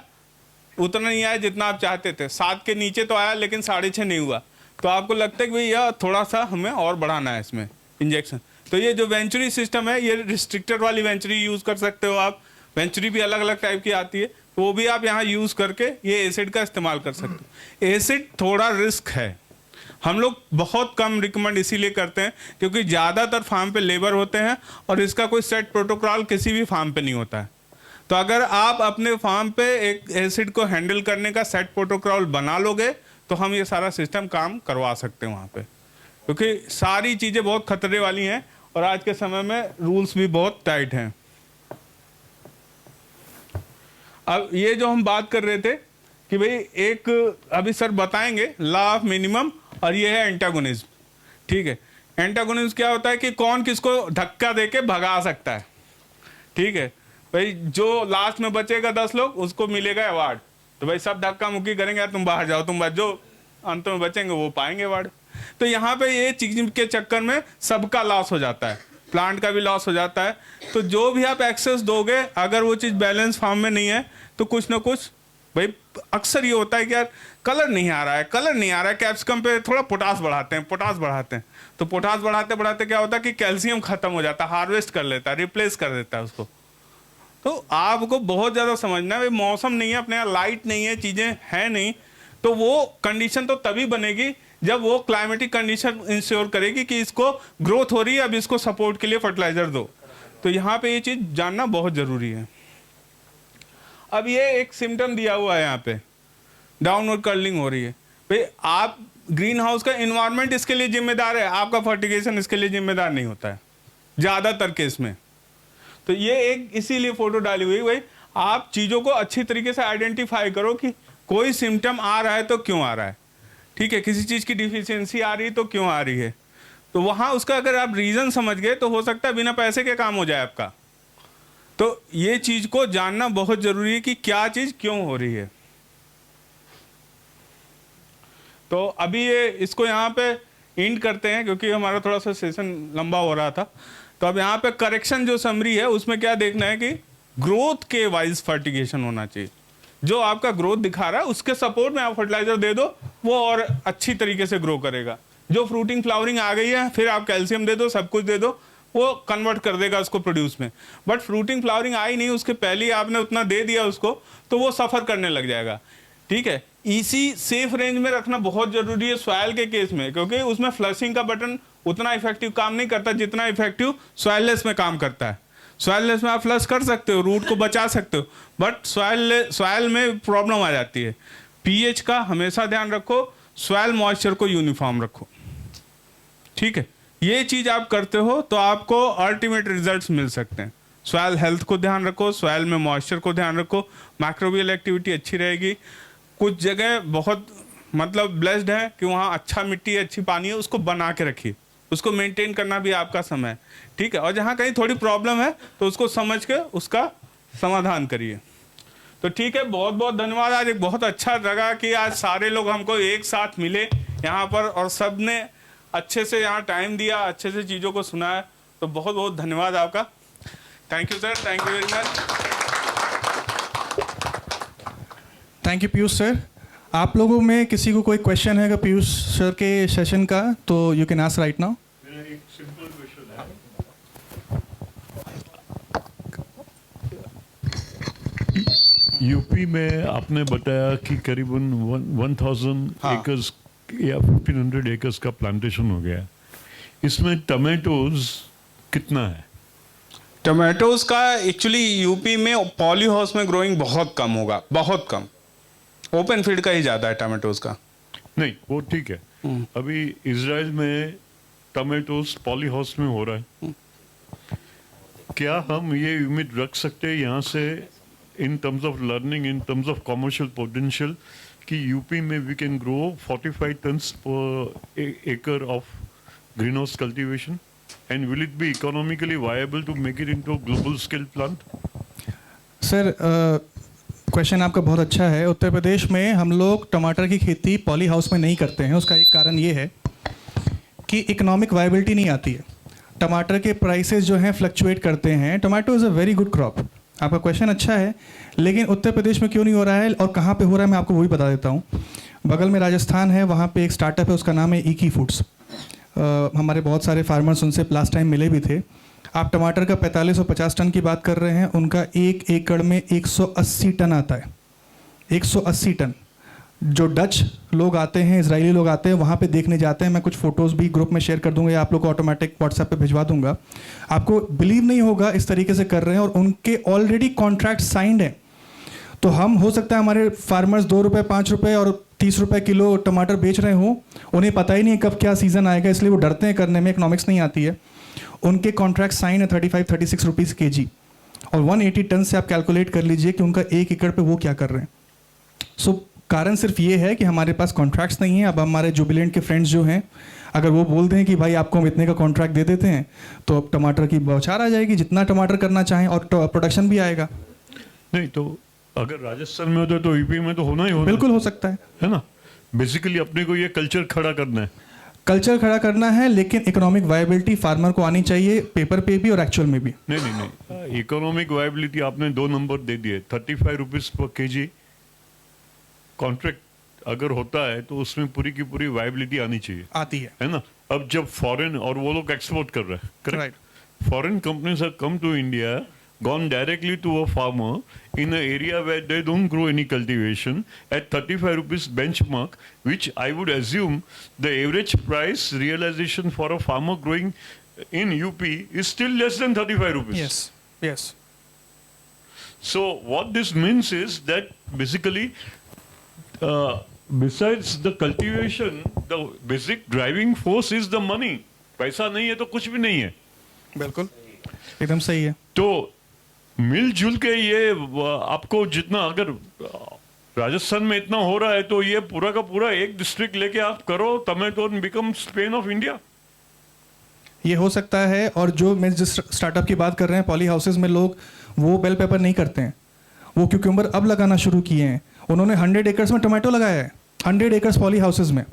उतना नहीं आया जितना आप चाहते थे। 7 के नीचे तो आया लेकिन 6.5 नहीं हुआ। तो आपको लगता है कि भाई यह थोड़ा सा हमें और बढ़ाना है इसमें इंजेक्शन। तो ये जो वेंचुरी सिस्टम है, ये रिस्ट्रिक्टेड वाली वेंचुरी यूज़ कर सकते हो आप। वेंचुरी भी अलग अलग टाइप की आती है, तो वो भी आप यहाँ यूज़ करके ये एसिड का इस्तेमाल कर सकते हो। एसिड थोड़ा रिस्क है, हम लोग बहुत कम रिकमेंड इसीलिए करते हैं क्योंकि ज़्यादातर फार्म पे लेबर होते हैं और इसका कोई सेट प्रोटोकॉल किसी भी फार्म पे नहीं होता है। तो अगर आप अपने फार्म पे एक एसिड को हैंडल करने का सेट प्रोटोकॉल बना लोगे तो हम ये सारा सिस्टम काम करवा सकते हैं वहाँ पे, क्योंकि सारी चीज़ें बहुत खतरे वाली हैं और आज के समय में रूल्स भी बहुत टाइट हैं। अब ये जो हम बात कर रहे थे कि भाई एक अभी सर बताएंगे लॉ ऑफ मिनिमम, और ये है एंटागोनिज्म। ठीक है, एंटागोनिज्म क्या होता है कि कौन किसको धक्का देके भगा सकता है। ठीक है भाई, जो लास्ट में बचेगा 10 लोग उसको मिलेगा अवार्ड, तो भाई सब धक्का मुक्की करेंगे, यार तुम बाहर जाओ, तुम बच, जो अंत में बचेंगे वो पाएंगे वार्ड। तो यहाँ पे ये चीज के चक्कर में सबका लॉस हो जाता है, प्लांट का भी लॉस हो जाता है। तो जो भी आप एक्सेस दोगे, अगर वो चीज़ बैलेंस फार्म में नहीं है तो कुछ ना कुछ भाई अक्सर ये होता है कि यार कलर नहीं आ रहा है, कलर नहीं आ रहा है, कैप्सिकम पे थोड़ा पोटास बढ़ाते हैं, पोटास बढ़ाते हैं, तो पोटास बढ़ाते बढ़ाते क्या होता है कि कैल्शियम खत्म हो जाता है, हार्वेस्ट कर लेता है, रिप्लेस कर देता है उसको। तो आपको बहुत ज़्यादा समझना है, भाई मौसम नहीं है अपने यहाँ, लाइट नहीं है, चीज़ें हैं नहीं, तो वो कंडीशन तो तभी बनेगी जब वो क्लाइमेटिक कंडीशन इंश्योर करेगी कि इसको ग्रोथ हो रही है, अब इसको सपोर्ट के लिए फर्टिलाइजर दो। तो यहाँ पे ये चीज़ जानना बहुत ज़रूरी है। अब ये एक सिम्टम दिया हुआ है यहाँ पे, डाउनवर्ड कर्लिंग हो रही है। भाई आप ग्रीन हाउस का इन्वायरमेंट इसके लिए जिम्मेदार है, आपका फर्टिगेशन इसके लिए जिम्मेदार नहीं होता है ज़्यादातर केस में। तो ये एक इसीलिए फोटो डाली हुई, भाई आप चीज़ों को अच्छी तरीके से आइडेंटिफाई करो कि कोई सिम्टम आ रहा है तो क्यों आ रहा है, ठीक है, किसी चीज़ की डिफिशियंसी आ रही है तो क्यों आ रही है। तो वहाँ उसका अगर आप रीज़न समझ गए तो हो सकता है बिना पैसे के काम हो जाए आपका। तो ये चीज़ को जानना बहुत ज़रूरी है कि क्या चीज़ क्यों हो रही है। तो अभी ये इसको यहाँ पे एंड करते हैं क्योंकि हमारा थोड़ा सा सेशन लंबा हो रहा था। तो अब यहाँ पे करेक्शन जो समरी है उसमें क्या देखना है कि ग्रोथ के वाइज फर्टिगेशन होना चाहिए। जो आपका ग्रोथ दिखा रहा है उसके सपोर्ट में आप फर्टिलाइजर दे दो, वो और अच्छी तरीके से ग्रो करेगा। जो फ्रूटिंग फ्लावरिंग आ गई है फिर आप कैल्शियम दे दो, सब कुछ दे दो, वो कन्वर्ट कर देगा उसको प्रोड्यूस में। बट फ्रूटिंग फ्लावरिंग आई नहीं, उसके पहले ही आपने उतना दे दिया उसको, तो वो सफ़र करने लग जाएगा। ठीक है, इसी सेफ रेंज में रखना बहुत ज़रूरी है सॉइल के केस में, क्योंकि उसमें फ्लशिंग का बटन उतना इफेक्टिव काम नहीं करता जितना इफेक्टिव सॉइललेस में काम करता है। सॉइललेस में आप फ्लश कर सकते हो, रूट को बचा सकते हो, बट सॉइल में प्रॉब्लम आ जाती है। पीएच का हमेशा ध्यान रखो, सॉइल मॉइस्चर को यूनिफॉर्म रखो। ठीक है, ये चीज़ आप करते हो तो आपको अल्टीमेट रिजल्ट्स मिल सकते हैं। सॉइल हेल्थ को ध्यान रखो, सॉइल में मॉइस्चर को ध्यान रखो, माइक्रोबियल एक्टिविटी अच्छी रहेगी। कुछ जगह बहुत मतलब ब्लेस्ड है कि वहाँ अच्छा मिट्टी है, अच्छी पानी है, उसको बना के रखिए, उसको मेंटेन करना भी आपका समय है। ठीक है, और जहाँ कहीं थोड़ी प्रॉब्लम है तो उसको समझ के उसका समाधान करिए। तो ठीक है, बहुत बहुत धन्यवाद। आज एक बहुत अच्छा लगा कि आज सारे लोग हमको एक साथ मिले यहाँ पर और सब ने अच्छे से यहाँ टाइम दिया, अच्छे से चीज़ों को सुना। तो बहुत बहुत धन्यवाद आपका। Thank you sir, thank you very much. Thank you Piyush sir. आप लोगों में किसी को कोई क्वेश्चन है पीयूष सर के सेशन का तो you can ask right now. मेरा एक सिंपल क्वेश्चन है। यूपी में आपने बताया कि करीबन 1000 एकर्स या 1500 एकर्स का प्लांटेशन हो गया। इसमें टमेटोज कितना है? टमाटोज का एक्चुअली यूपी में पॉली हाउस में ग्रोइंग बहुत कम होगा, बहुत कम। ओपन फील्ड का ही ज़्यादा है टमाटोज का। नहीं, वो ठीक है। अभी इजराइल में टमेटोज पॉली हाउस में हो रहा है। क्या हम ये उम्मीद रख सकते हैं यहाँ से in terms of learning, in terms of commercial potential, कि यूपी में वी कैन ग्रो 45 टन्स पर acre of green house cultivation? And will it be economically viable to make it into a global scale plant? Sir question आपका बहुत अच्छा है। उत्तर प्रदेश में हम लोग टमाटर की खेती पॉली हाउस में नहीं करते हैं। उसका एक कारण ये है कि इकोनॉमिक वायबिलिटी नहीं आती है। टमाटर के प्राइसेस जो हैं फ्लक्चुएट करते हैं। Tomato is a very good crop. आपका क्वेश्चन अच्छा है, लेकिन उत्तर प्रदेश में क्यों नहीं हो रहा है और कहाँ पे हो रहा है मैं आपको वही बता देता हूँ। बगल में राजस्थान है, वहाँ पे एक स्टार्टअप है, उसका नाम है ईकी फूड्स। हमारे बहुत सारे फार्मर्स उनसे लास्ट टाइम मिले भी थे। आप टमाटर का 4550 टन की बात कर रहे हैं, उनका 1 एकड़ में 180 टन आता है। 180 टन। जो डच लोग आते हैं, इजरायली लोग आते हैं, वहाँ पे देखने जाते हैं। मैं कुछ फ़ोटोज़ भी ग्रुप में शेयर कर दूंगा या आप लोग को ऑटोमेटिक व्हाट्सएप पे भिजवा दूंगा। आपको बिलीव नहीं होगा इस तरीके से कर रहे हैं और उनके ऑलरेडी कॉन्ट्रैक्ट साइंड हैं। तो हम हो सकता है हमारे फार्मर्स 2 रुपये 5 रुपये और 30 रुपये किलो टमाटर बेच रहे हों, उन्हें पता ही नहीं कब क्या सीज़न आएगा, इसलिए वो डरते हैं करने में, इकोनॉमिक्स नहीं आती है। उनके कॉन्ट्रैक्ट साइन है 35-36 रुपीज़ kg और 180 टन से आप कैलकुलेट कर लीजिए कि उनका 1 एकड़ पे वो क्या कर रहे हैं। सो कारण सिर्फ ये है कि हमारे पास कॉन्ट्रैक्ट्स नहीं हैं। अब हमारे जुबिलेंट के फ्रेंड्स जो हैं, अगर वो बोलते हैं कि भाई आपको हम इतने का कॉन्ट्रैक्ट दे देते हैं, तो अब टमाटर की बौछार आ जाएगी, जितना टमाटर करना चाहें और प्रोडक्शन भी आएगा। नहीं, तो अगर राजस्थान में होता तो यूपी में तो होना ही होना बिल्कुल हो सकता है ना। बेसिकली अपने को ये कल्चर खड़ा करना है। कल्चर खड़ा करना है, लेकिन इकोनॉमिक वायबिलिटी फार्मर को आनी चाहिए, पेपर पे भी और एक्चुअल में भी। नहीं, इकोनॉमिक वायबिलिटी आपने 2 नंबर दे दिए। 35 रुपीज पर केजी कॉन्ट्रैक्ट अगर होता है तो उसमें पूरी की पूरी वायबिलिटी आनी चाहिए, आती है ना। अब जब फॉरेन और वो लोग एक्सपोर्ट कर रहे हैं, correct, foreign companies have come to India, gone directly to a farmer in an area where they don't grow any cultivation at 35 rupees benchmark, which I would assume the average price realization for a farmer growing in UP is still less than 35 rupees. Yes. So what this means is that basically besides the cultivation, the basic driving force is the money. पैसा नहीं है तो कुछ भी नहीं है। बिल्कुल एकदम सही है। तो मिलजुल के ये आपको जितना, अगर राजस्थान में इतना हो रहा है तो ये पूरा का पूरा एक डिस्ट्रिक्ट लेके आप करो, tomato become span of India. ये हो सकता है। और जो मैं जिस स्टार्टअप की बात कर रहे हैं, पॉली हाउसेज में लोग वो बेल पेपर नहीं करते हैं, वो क्यूकम्बर अब लगाना शुरू किए हैं। उन्होंने 100 एकर्स में टमाटो लगाया है, 100 एकर्स पॉली हाउसेज में।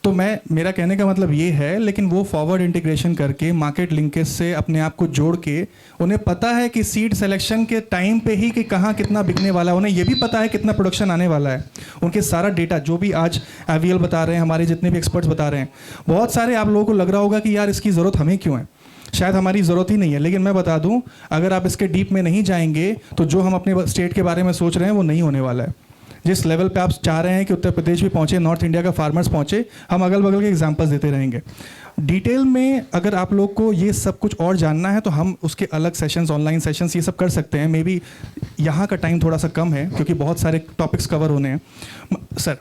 तो मेरा कहने का मतलब ये है, लेकिन वो फॉरवर्ड इंटीग्रेशन करके मार्केट लिंकेज से अपने आप को जोड़ के, उन्हें पता है कि सीड सिलेक्शन के टाइम पे ही कि कहाँ कितना बिकने वाला है, उन्हें ये भी पता है कितना प्रोडक्शन आने वाला है। उनके सारा डेटा जो भी आज एवीएल बता रहे हैं, हमारे जितने भी एक्सपर्ट्स बता रहे हैं, बहुत सारे आप लोगों को लग रहा होगा कि यार इसकी ज़रूरत हमें क्यों है, शायद हमारी ज़रूरत ही नहीं है। लेकिन मैं बता दूं, अगर आप इसके डीप में नहीं जाएंगे तो जो हम अपने स्टेट के बारे में सोच रहे हैं वो नहीं होने वाला है। जिस लेवल पे आप चाह रहे हैं कि उत्तर प्रदेश भी पहुंचे, नॉर्थ इंडिया का फार्मर्स पहुंचे, हम अगल बगल के एग्जांपल्स देते रहेंगे। डिटेल में अगर आप लोग को ये सब कुछ और जानना है तो हम उसके अलग सेशंस, ऑनलाइन सेशंस ये सब कर सकते हैं। मे बी यहाँ का टाइम थोड़ा सा कम है क्योंकि बहुत सारे टॉपिक्स कवर होने हैं। Sir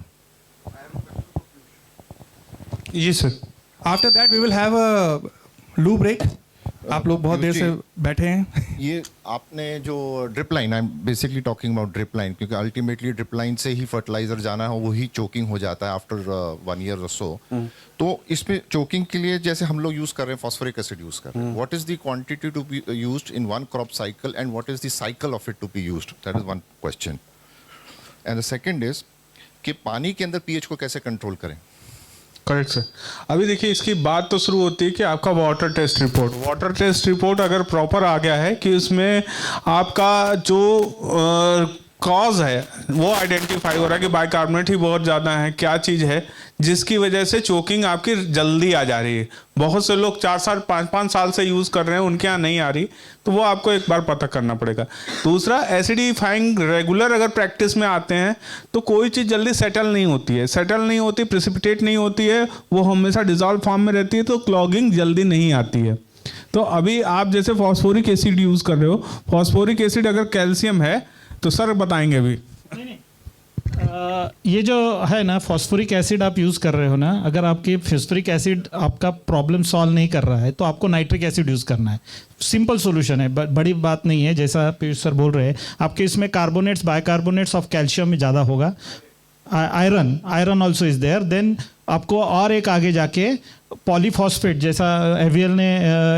ji sir, after that we will have a loo break. आप लोग बहुत देर से बैठे हैं। ये आपने जो drip line, I am basically talking about drip line, क्योंकि अल्टीमेटली ड्रिप लाइन से ही फर्टिलाइजर जाना है, वही चोकिंग हो जाता है आफ्टर 1 ईयर और सो। तो इसमें चोकिंग के लिए जैसे हम लोग यूज कर रहे हैं फॉस्फोरिक एसिड यूज कर रहे हैं, what is the quantity to be used in one crop cycle and what is the cycle of it to be used? That is one question. And the second is कि पानी के अंदर pH को कैसे control करें? Correct sir. अभी देखिए, इसकी बात तो शुरू होती है कि आपका वाटर टेस्ट रिपोर्ट अगर प्रॉपर आ गया है कि उसमें आपका जो कॉज है वो आइडेंटिफाई हो रहा है कि बाइकार्बोनेट ही बहुत ज़्यादा है, क्या चीज़ है जिसकी वजह से चोकिंग आपकी जल्दी आ जा रही है। बहुत से लोग 4 साल 5-5 साल से यूज़ कर रहे हैं, उनके यहाँ नहीं आ रही, तो वो आपको एक बार पता करना पड़ेगा। दूसरा, एसिडिफाइंग रेगुलर अगर प्रैक्टिस में आते हैं तो कोई चीज़ जल्दी सेटल नहीं होती, प्रेसिपिटेट नहीं होती है, वो हमेशा डिजॉल्व फॉर्म में रहती है, तो क्लॉगिंग जल्दी नहीं आती है। तो अभी आप जैसे फॉस्फोरिक एसिड यूज़ कर रहे हो, फॉस्फोरिक एसिड अगर कैल्शियम है तो सर बताएंगे अभी। ये जो है ना फॉस्फोरिक एसिड आप यूज़ कर रहे हो ना, अगर आपकी फॉस्फोरिक एसिड आपका प्रॉब्लम सॉल्व नहीं कर रहा है तो आपको नाइट्रिक एसिड यूज़ करना है। सिंपल सॉल्यूशन है, बड़ी बात नहीं है। जैसा पीयूष सर बोल रहे हैं, आपके इसमें कार्बोनेट्स, बाइकार्बोनेट्स ऑफ कैल्शियम में ज़्यादा होगा, iron also is there. Then आपको और एक आगे जाके पॉलीफॉस्फेट, जैसा एवीएल ने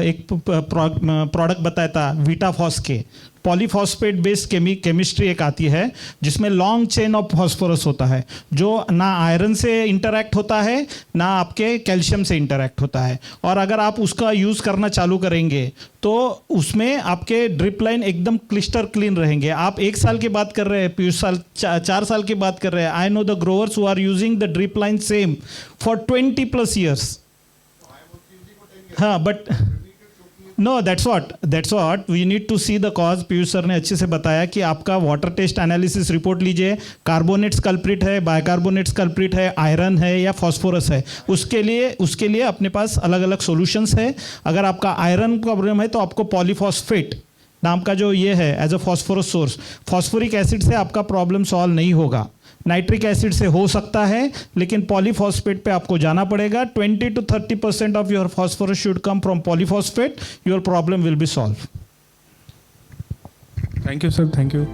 एक प्रोडक्ट बताया था वीटाफॉस के, पॉलीफॉस्फेट बेस्ड केमिस्ट्री एक आती है जिसमें लॉन्ग चेन ऑफ फॉस्फोरस होता है, जो ना आयरन से इंटरैक्ट होता है ना आपके कैल्शियम से इंटरैक्ट होता है। और अगर आप उसका यूज़ करना चालू करेंगे तो उसमें आपके ड्रिप लाइन एकदम क्लिस्टर क्लीन रहेंगे। आप 1 साल की बात कर रहे हैं, पीयूष साल 4 साल की बात कर रहे हैं। I know the growers who are using the drip line same for 20+ years। हाँ, but no, that's what we need to see the cause. Piyush sir ने अच्छे से बताया कि आपका वाटर टेस्ट एनालिसिस रिपोर्ट लीजिए, कार्बोनेट्स कल्प्रिट है, बाइकार्बोनेट्स कल्प्रिट है, आयरन है या फॉस्फोरस है, उसके लिए अपने पास अलग अलग सॉल्यूशंस है। अगर आपका आयरन प्रॉब्लम है तो आपको पॉलीफॉस्फेट नाम का जो ये है as a phosphorus source, phosphoric acid से आपका प्रॉब्लम सॉल्व नहीं होगा। नाइट्रिक एसिड से हो सकता है, लेकिन पॉलीफॉस्फेट पे आपको जाना पड़ेगा। 20 to 30% of your phosphorus should come from polyphosphate, your problem will be solve. Thank you sir, thank you.